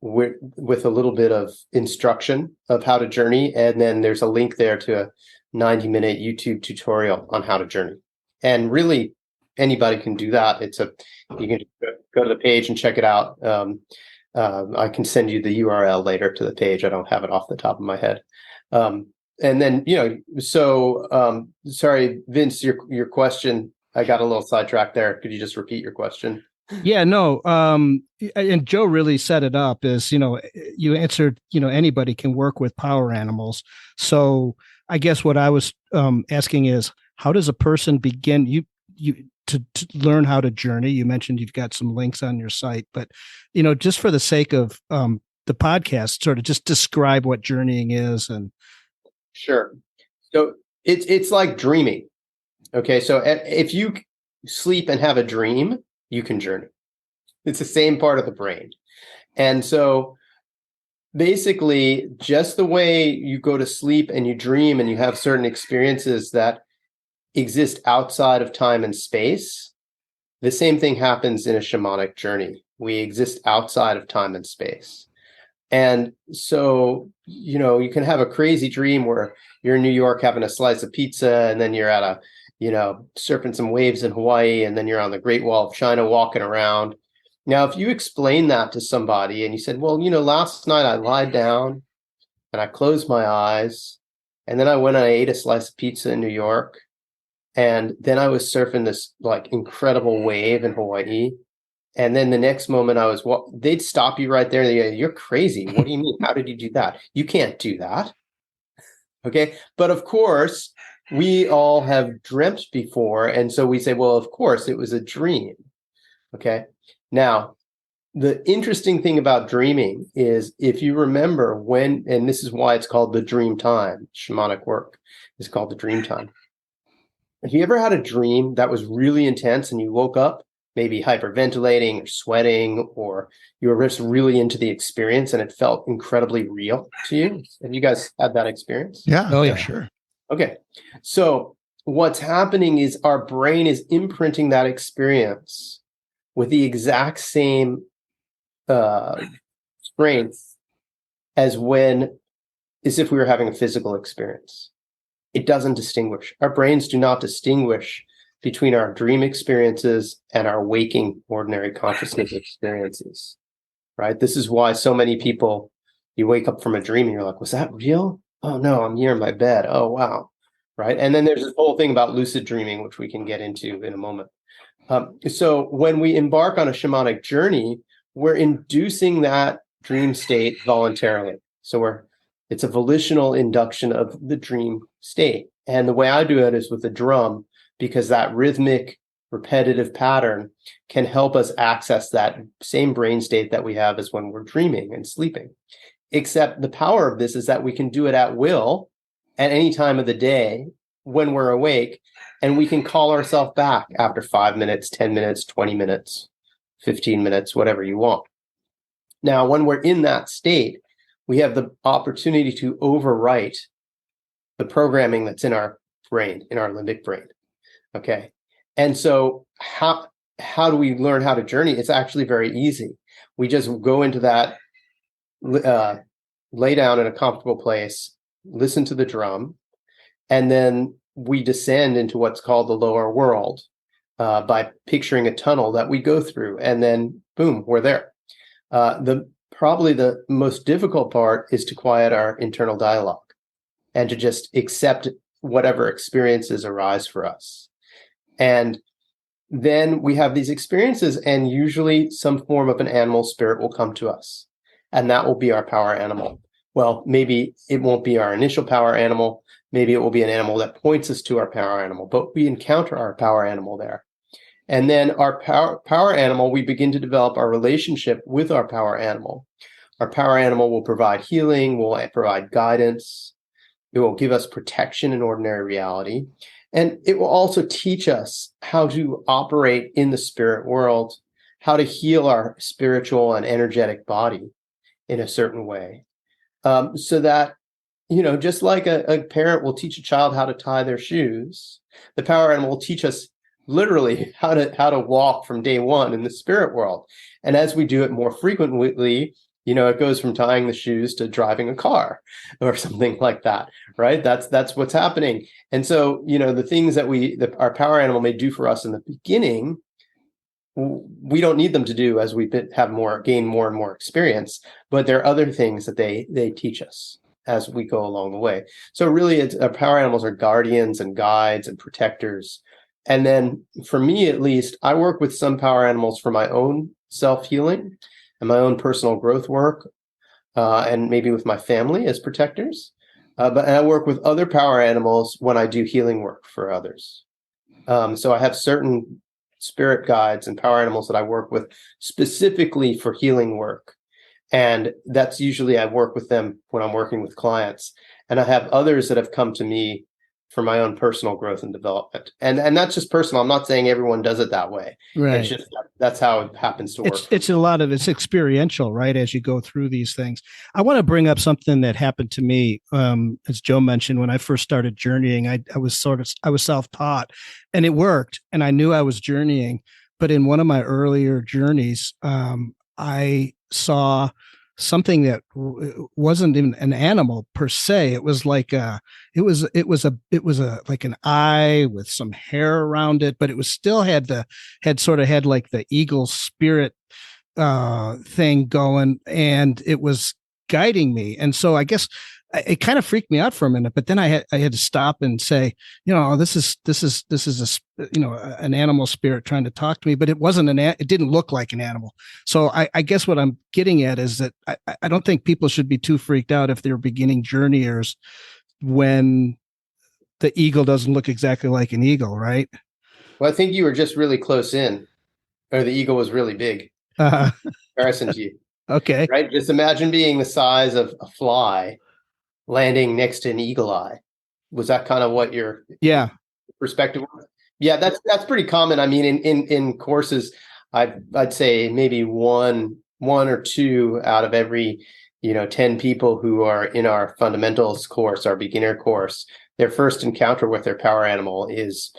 with a little bit of instruction of how to journey. And then there's a link there to a 90-minute YouTube tutorial on how to journey. And really anybody can do that. You can go to the page and check it out. I can send you the URL later to the page. I don't have it off the top of my head. And then, sorry, Vince, your question, I got a little sidetracked there. Could you just repeat your question? Yeah, no. And Joe really set it up as, you answered, anybody can work with power animals. So I guess what I was asking is, how does a person begin to learn how to journey? You mentioned you've got some links on your site, but, just for the sake of the podcast, sort of just describe what journeying is. And sure. So it's like dreaming. Okay. So if you sleep and have a dream, you can journey. It's the same part of the brain. And so basically just the way you go to sleep and you dream and you have certain experiences that exist outside of time and space, the same thing happens in a shamanic journey. We exist outside of time and space. And so, you can have a crazy dream where you're in New York having a slice of pizza, and then you're at surfing some waves in Hawaii, and then you're on the Great Wall of China walking around. Now, if you explain that to somebody and you said, well, last night I lied down and I closed my eyes, and then I went and I ate a slice of pizza in New York, and then I was surfing this like incredible wave in Hawaii. And then the next moment they'd stop you right there. And they'd go, you're crazy. What do you mean? How did you do that? You can't do that. Okay. But of course, we all have dreamt before. And so we say, well, of course, it was a dream. Okay. Now, the interesting thing about dreaming is if you remember and this is why it's called the dream time, shamanic work is called the dream time. Have you ever had a dream that was really intense and you woke up maybe hyperventilating or sweating, or you were just really into the experience and it felt incredibly real to you? Have you guys had that experience? Yeah. Oh, yeah. Sure. Okay. So what's happening is our brain is imprinting that experience with the exact same strength as if we were having a physical experience. It doesn't distinguish. Our brains do not distinguish between our dream experiences and our waking ordinary consciousness experiences, right? This is why so many people, you wake up from a dream and you're like, was that real? Oh no, I'm here in my bed. Oh, wow. Right. And then there's this whole thing about lucid dreaming, which we can get into in a moment. So when we embark on a shamanic journey, we're inducing that dream state voluntarily. So it's a volitional induction of the dream state. And the way I do it is with a drum, because that rhythmic, repetitive pattern can help us access that same brain state that we have as when we're dreaming and sleeping. Except the power of this is that we can do it at will at any time of the day when we're awake, and we can call ourselves back after 5 minutes, 10 minutes, 20 minutes, 15 minutes, whatever you want. Now, when we're in that state, we have the opportunity to overwrite the programming that's in our brain, in our limbic brain. Okay. And so how do we learn how to journey? It's actually very easy. We just go into that, lay down in a comfortable place, listen to the drum, and then we descend into what's called the lower world by picturing a tunnel that we go through, and then boom, we're there. Probably the most difficult part is to quiet our internal dialogue and to just accept whatever experiences arise for us. And then we have these experiences, and usually some form of an animal spirit will come to us, and that will be our power animal. well, maybe it won't be our initial power animal. Maybe it will be an animal that points us to our power animal, but we encounter our power animal there. And then our power animal, we begin to develop our relationship with our power animal. Our power animal will provide healing, will provide guidance. It will give us protection in ordinary reality. And it will also teach us how to operate in the spirit world, how to heal our spiritual and energetic body in a certain way. So that, just like a parent will teach a child how to tie their shoes, the power animal will teach us literally how to walk from day one in the spirit world. And as we do it more frequently, it goes from tying the shoes to driving a car or something like that, right? That's what's happening. And so, the things that our power animal may do for us in the beginning, we don't need them to do as we gain more and more experience, but there are other things that they teach us as we go along the way. So really, our power animals are guardians and guides and protectors. And then for me, at least, I work with some power animals for my own self-healing and my own personal growth work, and maybe with my family as protectors. But I work with other power animals when I do healing work for others. So I have certain spirit guides and power animals that I work with specifically for healing work. And that's usually I work with them when I'm working with clients. And I have others that have come to me for my own personal growth and development. And that's just personal. I'm not saying everyone does it that way. Right. It's just that's how it happens to work. It's a lot of it's experiential, right? As you go through these things. I want to bring up something that happened to me. As Joe mentioned, when I first started journeying, I was self-taught, and it worked, and I knew I was journeying. But in one of my earlier journeys, I saw something that wasn't even an animal per se. It was like it was like an eye with some hair around it, but it was still had like the eagle spirit thing going, and it was guiding me. And so I guess it kind of freaked me out for a minute, but then I had to stop and say, this is an animal spirit trying to talk to me, but it wasn't it didn't look like an animal. So I guess what I'm getting at is that I don't think people should be too freaked out if they're beginning journeyers when the eagle doesn't look exactly like an eagle, right? Well, I think you were just really close in, or the eagle was really big in comparison to you. Okay. Right? Just imagine being the size of a fly landing next to an eagle eye. Was that kind of what your perspective was? Yeah, that's pretty common. I mean, in courses, I'd say maybe one or two out of every 10 people who are in our fundamentals course, our beginner course, their first encounter with their power animal is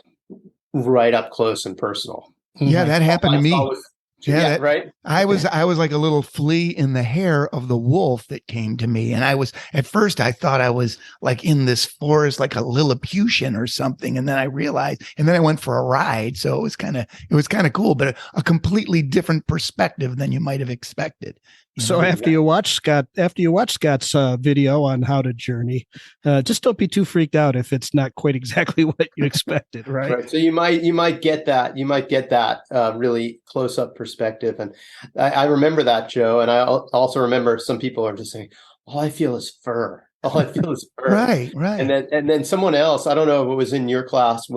right up close and personal. Yeah, that happened to me. Yeah, right. I was like a little flea in the hair of the wolf that came to me. And at first I thought I was like in this forest, like a Lilliputian or something. And then I realized, and then I went for a ride. So it was kind of cool, but a completely different perspective than you might have expected. So after you watch Scott's video on how to journey, just don't be too freaked out if it's not quite exactly what you expected, right? Right. So you might get that really close up perspective, and I remember that, Joe, and I also remember some people are just saying, "All I feel is fur. All I feel is fur." Right. And then someone else, I don't know if it was in your class,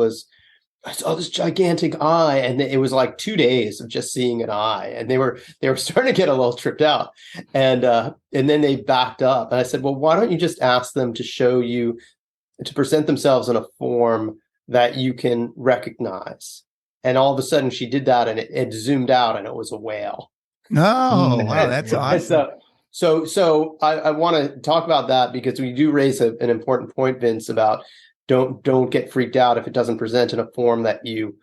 I saw this gigantic eye, and it was like 2 days of just seeing an eye, and they were starting to get a little tripped out, and then they backed up, and I said, well, why don't you just ask them to show you, to present themselves in a form that you can recognize? And all of a sudden she did that, and it zoomed out, and it was a whale. Oh, wow, that's awesome. So I want to talk about that because we do raise an important point, Vince, about don't get freaked out if it doesn't present in a form that you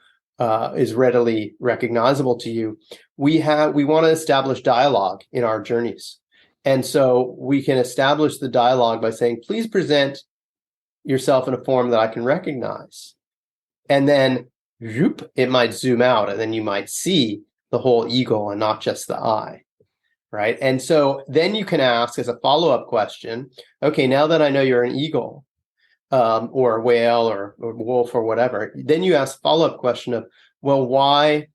is readily recognizable to you. We want to establish dialogue in our journeys. And so we can establish the dialogue by saying, please present yourself in a form that I can recognize. And then it might zoom out, and then you might see the whole eagle and not just the eye. Right. And so then you can ask as a follow-up question, okay, now that I know you're an eagle, or a whale or wolf or whatever, then you ask follow-up question of, well, why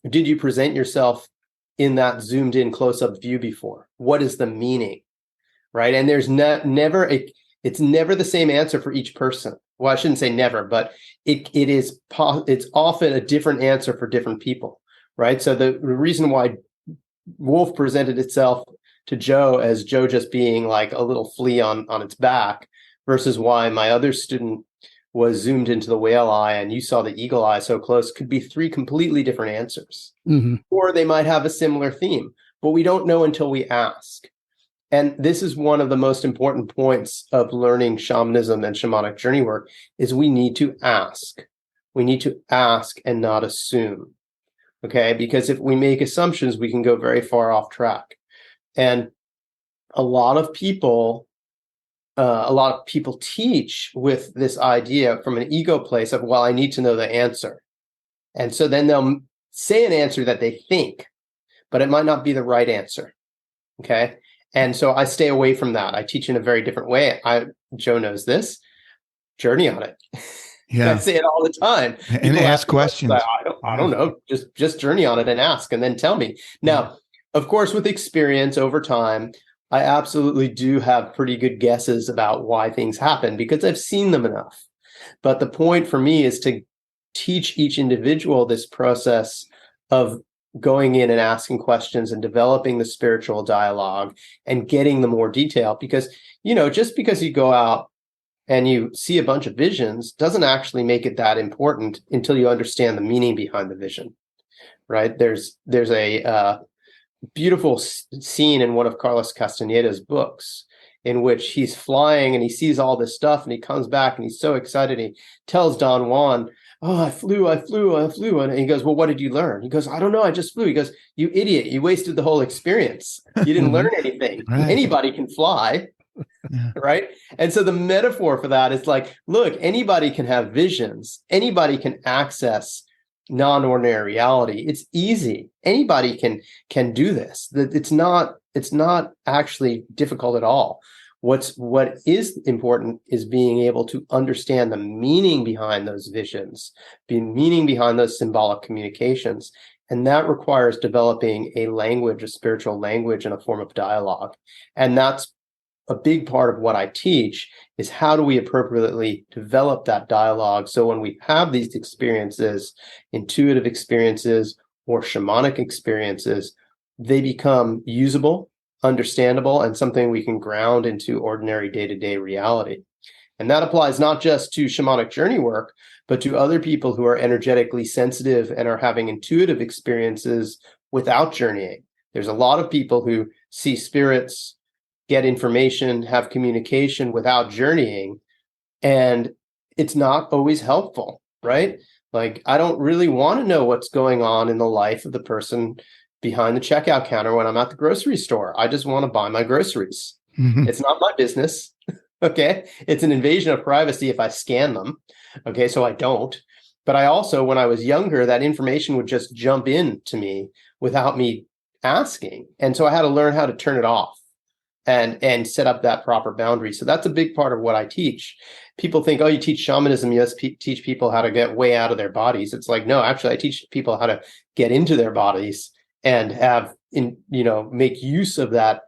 did you present yourself in that zoomed in close-up view before? What is the meaning? right? And there's it's never the same answer for each person. Well, I shouldn't say never, but it's often a different answer for different people, right? So the reason why wolf presented itself to Joe as Joe just being like a little flea on its back versus why my other student was zoomed into the whale eye and you saw the eagle eye so close could be three completely different answers. Mm-hmm. Or they might have a similar theme, but we don't know until we ask. And this is one of the most important points of learning shamanism and shamanic journey work is we need to ask. We need to ask and not assume. Okay, because if we make assumptions, we can go very far off track. And a lot of people teach with this idea from an ego place of, well, I need to know the answer. And so then they'll say an answer that they think, but it might not be the right answer. Okay. And so I stay away from that. I teach in a very different way. Joe knows this. Journey on it. Yeah. I say it all the time. And people ask questions. I don't know. Just journey on it and ask and then tell me. Now, of course, with experience over time, I absolutely do have pretty good guesses about why things happen because I've seen them enough. But the point for me is to teach each individual this process of going in and asking questions and developing the spiritual dialogue and getting the more detail. Because, just because you go out and you see a bunch of visions doesn't actually make it that important until you understand the meaning behind the vision, right? There's a beautiful scene in one of Carlos Castaneda's books in which he's flying and he sees all this stuff and he comes back and he's so excited. He tells Don Juan, "Oh, I flew. And he goes, "Well, what did you learn?" He goes, "I don't know. I just flew." He goes, "You idiot. You wasted the whole experience. You didn't learn anything. Right. Anybody can fly." Yeah. Right. And so the metaphor for that is like, look, anybody can have visions. Anybody can access non-ordinary reality. It's easy. Anybody can do this. It's not actually difficult at all. What is important is being able to understand the meaning behind those visions, the meaning behind those symbolic communications. And that requires developing a language, a spiritual language, and a form of dialogue. And that's a big part of what I teach is how do we appropriately develop that dialogue so when we have these experiences, intuitive experiences or shamanic experiences, they become usable, understandable, and something we can ground into ordinary day-to-day reality. And that applies not just to shamanic journey work, but to other people who are energetically sensitive and are having intuitive experiences without journeying. There's a lot of people who see spirits, get information, have communication without journeying, and it's not always helpful, right? Like, I don't really want to know what's going on in the life of the person behind the checkout counter when I'm at the grocery store. I just want to buy my groceries. Mm-hmm. It's not my business, okay? It's an invasion of privacy if I scan them, okay? So I don't. But I also, when I was younger, that information would just jump in to me without me asking. And so I had to learn how to turn it off and set up that proper boundary. So that's a big part of what I teach. People think, oh, you teach shamanism, you just teach people how to get way out of their bodies. It's like, no, actually, I teach people how to get into their bodies and make use of that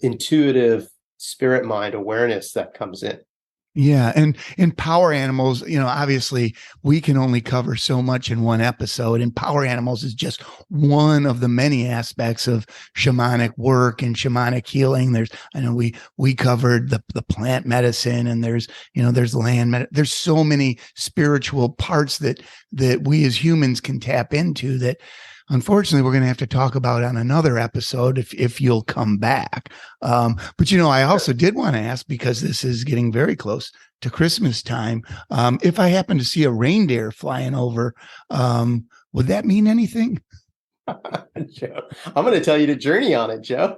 intuitive spirit mind awareness that comes in. Yeah. And in power animals, obviously we can only cover so much in one episode, and power animals is just one of the many aspects of shamanic work and shamanic healing. I know we covered the plant medicine, and there's land, there's so many spiritual parts that we as humans can tap into that unfortunately we're going to have to talk about on another episode if you'll come back. But I also did want to ask, because this is getting very close to Christmas time, if I happen to see a reindeer flying over, would that mean anything? Joe, I'm going to tell you to journey on it, Joe.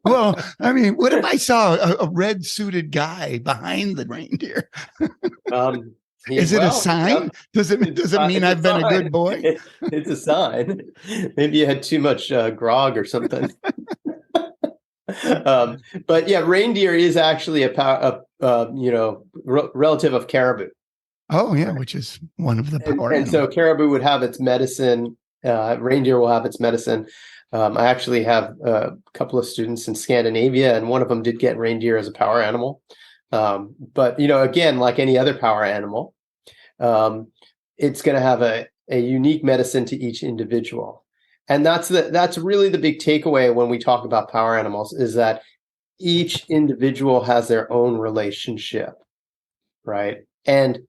Well, I mean, what if I saw a red suited guy behind the reindeer? Is it a sign? Does it mean I've been a good boy? It's a sign. Maybe you had too much grog or something. But yeah, reindeer is actually a relative of caribou. Oh yeah, which is one of the power and so caribou would have its medicine. Reindeer will have its medicine. I actually have a couple of students in Scandinavia, and one of them did get reindeer as a power animal. But, again, like any other power animal, it's going to have a unique medicine to each individual. And that's really the big takeaway when we talk about power animals, is that each individual has their own relationship, right? And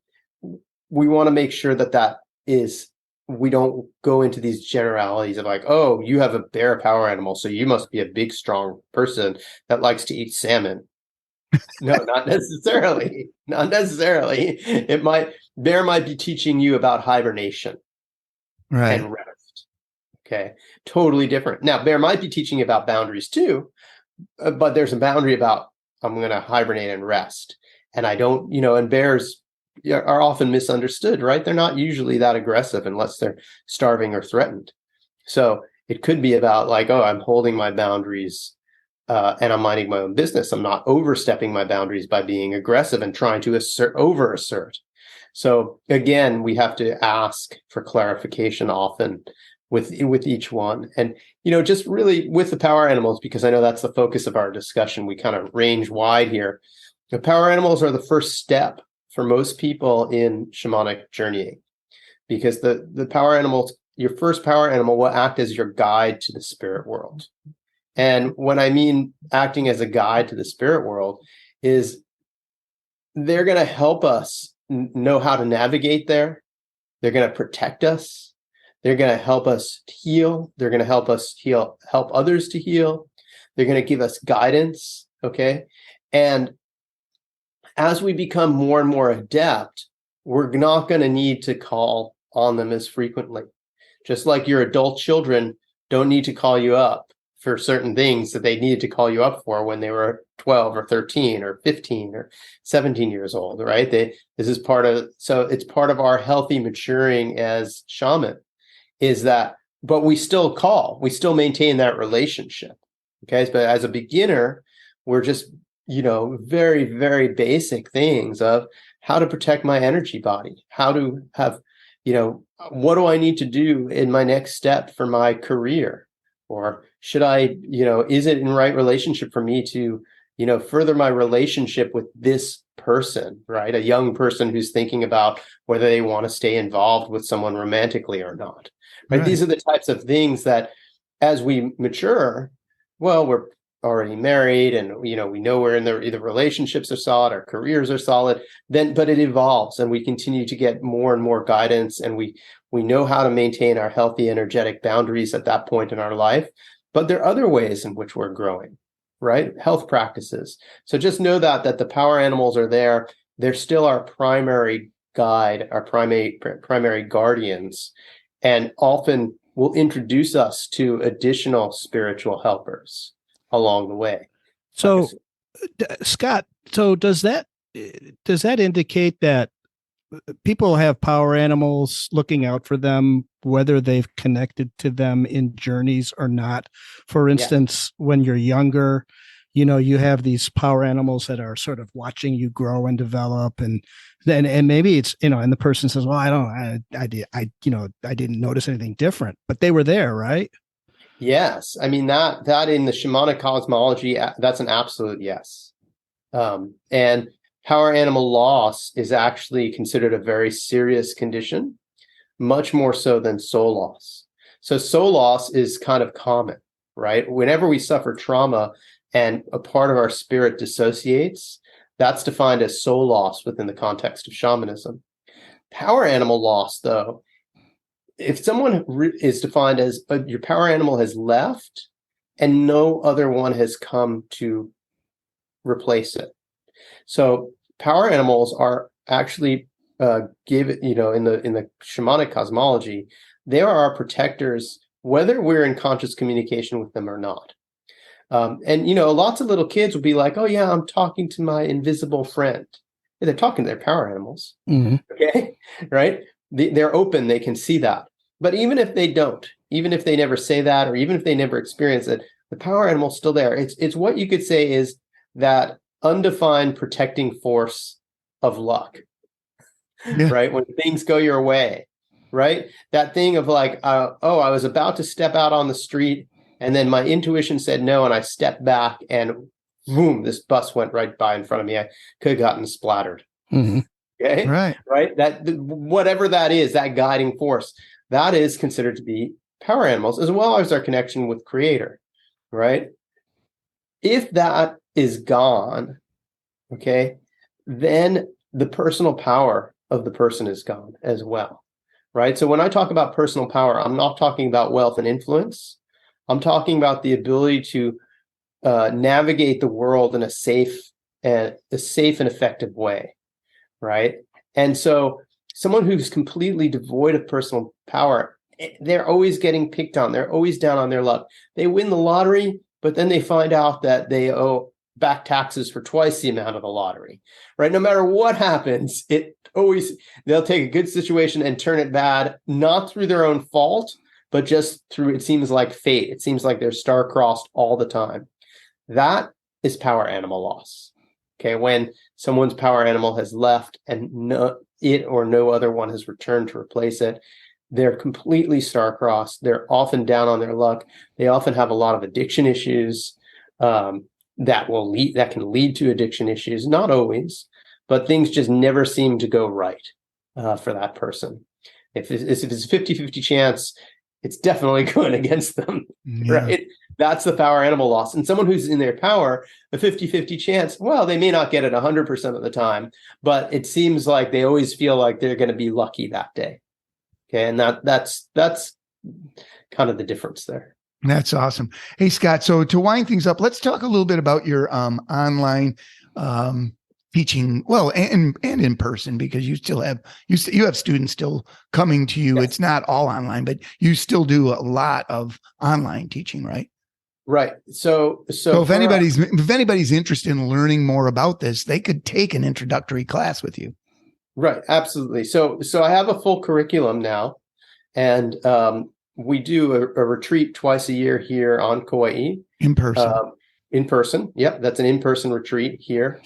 we want to make sure that we don't go into these generalities of like, oh, you have a bear power animal, so you must be a big, strong person that likes to eat salmon. No, not necessarily. Not necessarily. Bear might be teaching you about hibernation, Right. and rest. Okay. Totally different. Now, bear might be teaching you about boundaries too, but there's a boundary about, I'm going to hibernate and rest. And I don't, and bears are often misunderstood, right? They're not usually that aggressive unless they're starving or threatened. So it could be about like, oh, I'm holding my boundaries and I'm minding my own business. I'm not overstepping my boundaries by being aggressive and trying to over assert. So again, we have to ask for clarification often with each one. And, just really with the power animals, because I know that's the focus of our discussion, we kind of range wide here. The power animals are the first step for most people in shamanic journeying, because the power animals, your first power animal will act as your guide to the spirit world. And when I mean acting as a guide to the spirit world, is they're going to help us know how to navigate there. They're going to protect us. They're going to help us heal. They're going to help us help others to heal. They're going to give us guidance. Okay. And as we become more and more adept, we're not going to need to call on them as frequently. Just like your adult children don't need to call you up for certain things that they needed to call you up for when they were 12 or 13 or 15 or 17 years old, right? So it's part of our healthy maturing as shaman, is that, but we still maintain that relationship. Okay. But as a beginner, we're just, very, very basic things of how to protect my energy body, how to have, what do I need to do in my next step for my career? Or should I, is it in right relationship for me to, further my relationship with this person, right? A young person who's thinking about whether they want to stay involved with someone romantically or not, right? These are the types of things that as we mature, well, we're already married and, we know we're in the relationships are solid, our careers are solid, but it evolves and we continue to get more and more guidance, and we know how to maintain our healthy energetic boundaries at that point in our life. But there are other ways in which we're growing, right? Health practices. So just know that the power animals are there. They're still our primary guide, our primary guardians, and often will introduce us to additional spiritual helpers along the way. So, Scott, does that indicate that people have power animals looking out for them, whether they've connected to them in journeys or not? For instance, when you're younger, you have these power animals that are sort of watching you grow and develop, and maybe it's, and the person says, well, I didn't notice anything different, but they were there, right? Yes. I mean, that in the shamanic cosmology, that's an absolute yes. And power animal loss is actually considered a very serious condition, much more so than soul loss. So soul loss is kind of common, right? Whenever we suffer trauma and a part of our spirit dissociates, that's defined as soul loss within the context of shamanism. Power animal loss, though, if someone is defined as your power animal has left and no other one has come to replace it. So power animals are actually in the shamanic cosmology, they are our protectors, whether we're in conscious communication with them or not. And lots of little kids will be like, oh yeah, I'm talking to my invisible friend. They're talking to their power animals. Mm-hmm. Okay, right? They're open, they can see that. But even if they don't, even if they never say that, or even if they never experience it, the power animal's still there. It's what you could say is that undefined protecting force of luck, right? When things go your way, right? That thing of like, I was about to step out on the street And then my intuition said no, and I stepped back, and boom, this bus went right by in front of me. I could have gotten splattered. Mhm. Okay. Right. That whatever that is, that guiding force, that is considered to be power animals, as well as our connection with Creator. Right. If that is gone, okay, then the personal power of the person is gone as well. Right. So when I talk about personal power, I'm not talking about wealth and influence. I'm talking about the ability to navigate the world in a safe and effective way. Right. And so someone who's completely devoid of personal power, they're always getting picked on. They're always down on their luck. They win the lottery, but then they find out that they owe back taxes for twice the amount of the lottery. Right. No matter what happens, they'll take a good situation and turn it bad, not through their own fault, but just through, it seems like fate. It seems like they're star-crossed all the time. That is power animal loss. Okay, when someone's power animal has left and it or no other one has returned to replace it, they're completely star-crossed. They're often down on their luck. They often have a lot of addiction issues that can lead to addiction issues. Not always, but things just never seem to go right for that person. If it's a 50-50 chance, it's definitely going against them, right? That's the power animal loss. And someone who's in their power, a 50-50 chance, well, they may not get it 100% of the time, but it seems like they always feel like they're going to be lucky that day. Okay, and that's kind of the difference there. That's awesome. Hey, Scott, so to wind things up, let's talk a little bit about your online teaching, well, and in person, because you still have you have students still coming to you. Yes. It's not all online, but you still do a lot of online teaching, right? Right. So if anybody's interested in learning more about this, they could take an introductory class with you. Right. Absolutely. So I have a full curriculum now, and we do a retreat twice a year here on Kauai. In person. In person. Yep. That's an in-person retreat here.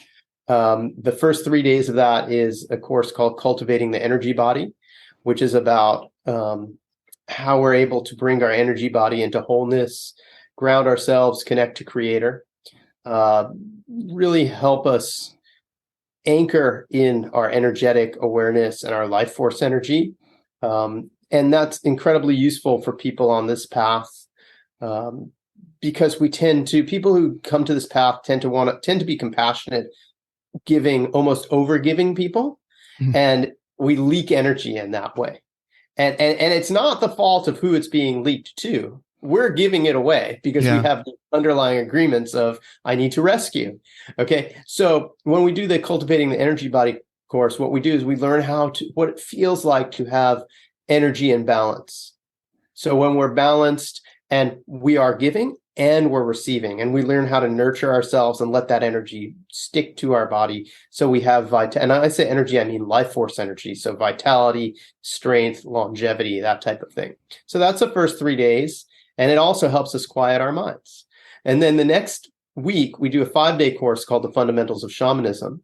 The first 3 days of that is a course called Cultivating the Energy Body, which is about how we're able to bring our energy body into wholeness, ground ourselves, connect to Creator, really help us anchor in our energetic awareness and our life force energy. And that's incredibly useful for people on this path, because people who come to this path tend to be compassionate, giving, almost over giving people, and we leak energy in that way. And it's not the fault of who it's being leaked to. We're giving it away because we have the underlying agreements of, I need to rescue. Okay. So when we do the Cultivating the Energy Body course, what we do is we learn what it feels like to have energy and balance. So when we're balanced and we are giving and we're receiving, and we learn how to nurture ourselves and let that energy stick to our body. So we have and I say energy, I mean life force energy. So vitality, strength, longevity, that type of thing. So that's the first 3 days. And it also helps us quiet our minds. And then the next week, we do a 5-day course called The Fundamentals of Shamanism.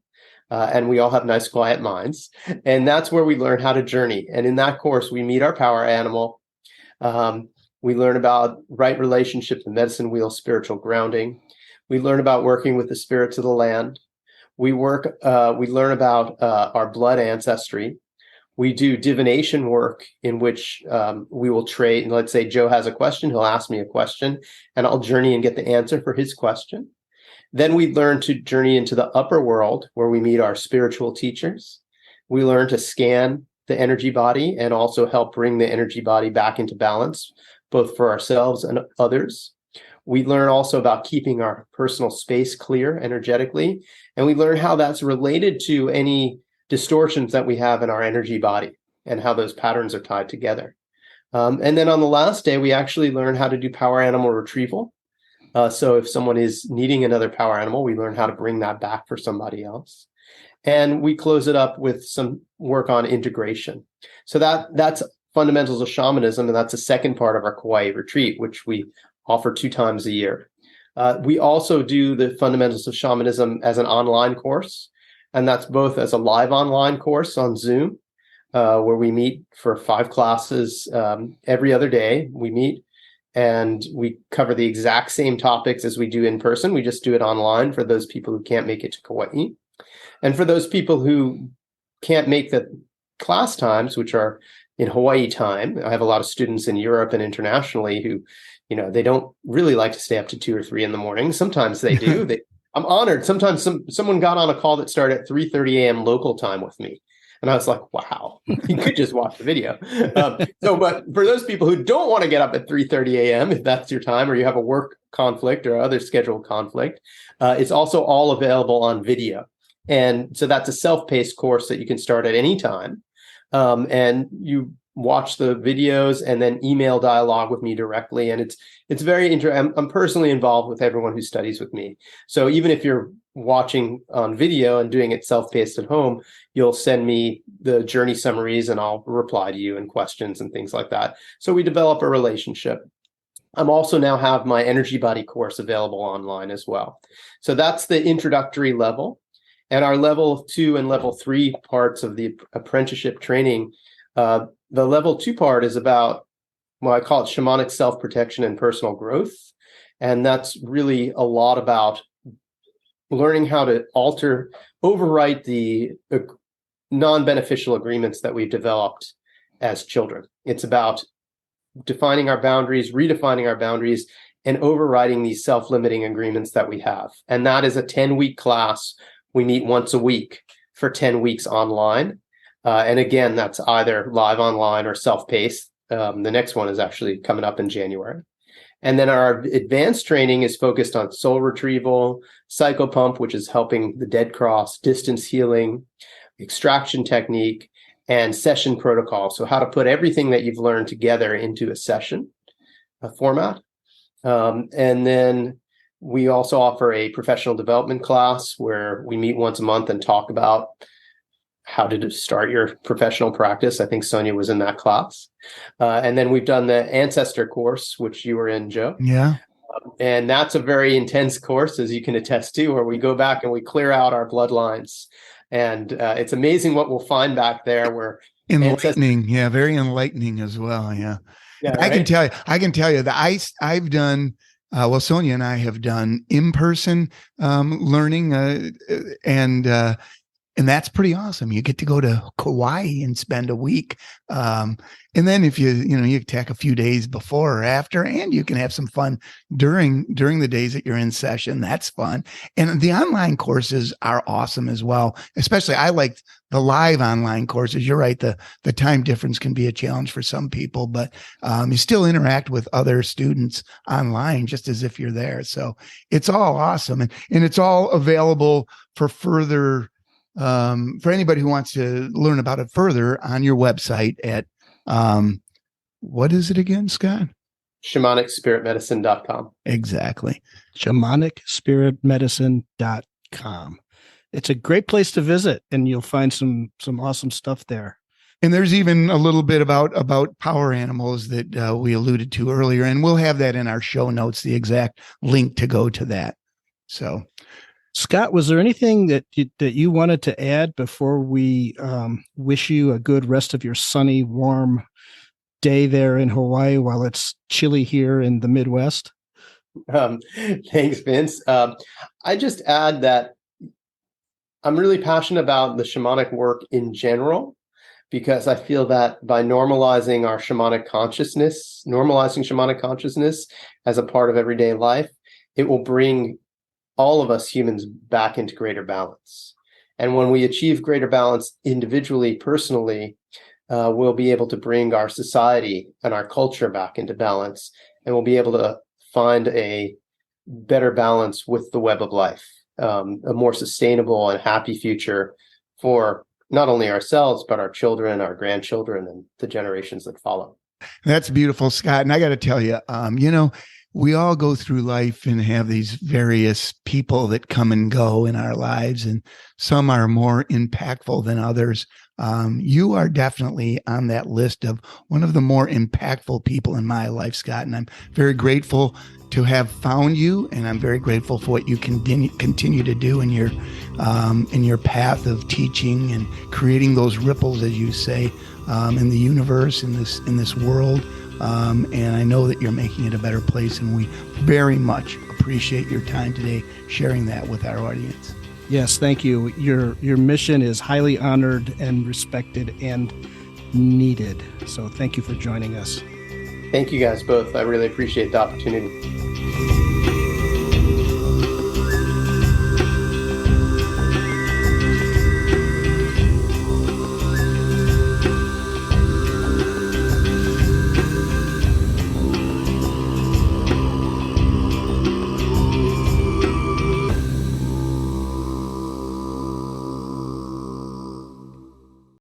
And we all have nice, quiet minds. And that's where we learn how to journey. And in that course, we meet our power animal. We learn about right relationships, the medicine wheel, spiritual grounding. We learn about working with the spirits of the land. We learn about our blood ancestry. We do divination work in which we will trade. And let's say Joe has a question, he'll ask me a question, and I'll journey and get the answer for his question. Then we learn to journey into the upper world where we meet our spiritual teachers. We learn to scan the energy body and also help bring the energy body back into balance, both for ourselves and others. We learn also about keeping our personal space clear energetically, and we learn how that's related to any distortions that we have in our energy body and how those patterns are tied together. And then on the last day, we actually learn how to do power animal retrieval. So if someone is needing another power animal, we learn how to bring that back for somebody else. And we close it up with some work on integration. So that's Fundamentals of Shamanism, and that's the second part of our Kauai retreat, which we offer 2 times a year. We also do the Fundamentals of Shamanism as an online course, and that's both as a live online course on Zoom, where we meet for 5 classes every other day. We meet, and we cover the exact same topics as we do in person. We just do it online for those people who can't make it to Kauai. And for those people who can't make the class times, which are in Hawaii time, I have a lot of students in Europe and internationally who, they don't really like to stay up to 2 or 3 in the morning. Sometimes they do. I'm honored. Sometimes someone got on a call that started at 3:30 a.m. local time with me. And I was like, wow, you could just watch the video. But for those people who don't want to get up at 3:30 a.m., if that's your time, or you have a work conflict or other scheduled conflict, it's also all available on video. And so that's a self-paced course that you can start at any time. And you watch the videos and then email dialogue with me directly. And it's very interesting. I'm personally involved with everyone who studies with me. So even if you're watching on video and doing it self-paced at home, you'll send me the journey summaries and I'll reply to you and questions and things like that. So we develop a relationship. I'm also now have my Energy Body course available online as well. So that's the introductory level. And our level 2 and level 3 parts of the apprenticeship training, the level 2 part is about, well, I call it shamanic self-protection and personal growth. And that's really a lot about learning how to overwrite the non-beneficial agreements that we've developed as children. It's about defining our boundaries, redefining our boundaries, and overriding these self-limiting agreements that we have. And that is a 10-week class. We meet once a week for 10 weeks online. And again, that's either live online or self-paced. The next one is actually coming up in January. And then our advanced training is focused on soul retrieval, psychopump, which is helping the dead cross, distance healing, extraction technique, and session protocol. So how to put everything that you've learned together into a session format. And then we also offer a professional development class where we meet once a month and talk about how to start your professional practice. I think Sonia was in that class. And then we've done the Ancestor course, which you were in, Joe. Yeah. And that's a very intense course, as you can attest to, where we go back and we clear out our bloodlines. And it's amazing what we'll find back there. Where enlightening. Yeah. Very enlightening as well. Yeah. Yeah, I can tell you that I've done, Sonia and I have done in-person learning and that's pretty awesome. You get to go to Kauai and spend a week. And then if you take a few days before or after, and you can have some fun during the days that you're in session. That's fun. And the online courses are awesome as well. Especially I like the live online courses. You're right. The time difference can be a challenge for some people, but you still interact with other students online just as if you're there. So it's all awesome. And it's all available for further for anybody who wants to learn about it further on your website at, what is it again, Scott? shamanicspiritmedicine.com. Exactly. shamanicspiritmedicine.com. It's a great place to visit, and you'll find some awesome stuff there. And there's even a little bit about power animals that we alluded to earlier, and we'll have that in our show notes, the exact link to go to that. So, Scott, was there anything that you wanted to add before we wish you a good rest of your sunny, warm day there in Hawaii while it's chilly here in the Midwest? Thanks, Vince. I just add that I'm really passionate about the shamanic work in general, because I feel that by normalizing shamanic consciousness as a part of everyday life, it will bring all of us humans back into greater balance. And when we achieve greater balance individually, personally, we'll be able to bring our society and our culture back into balance, and we'll be able to find a better balance with the web of life, a more sustainable and happy future for not only ourselves, but our children, our grandchildren, and the generations that follow. That's beautiful, Scott. And I got to tell you, we all go through life and have these various people that come and go in our lives, and some are more impactful than others. You are definitely on that list of one of the more impactful people in my life, Scott. And I'm very grateful to have found you, and I'm very grateful for what you continue to do in your path of teaching and creating those ripples, as you say, in the universe, in this world. And I know that you're making it a better place, and we very much appreciate your time today sharing that with our audience. Yes, thank you. Your mission is highly honored and respected and needed. So thank you for joining us. Thank you guys both. I really appreciate the opportunity.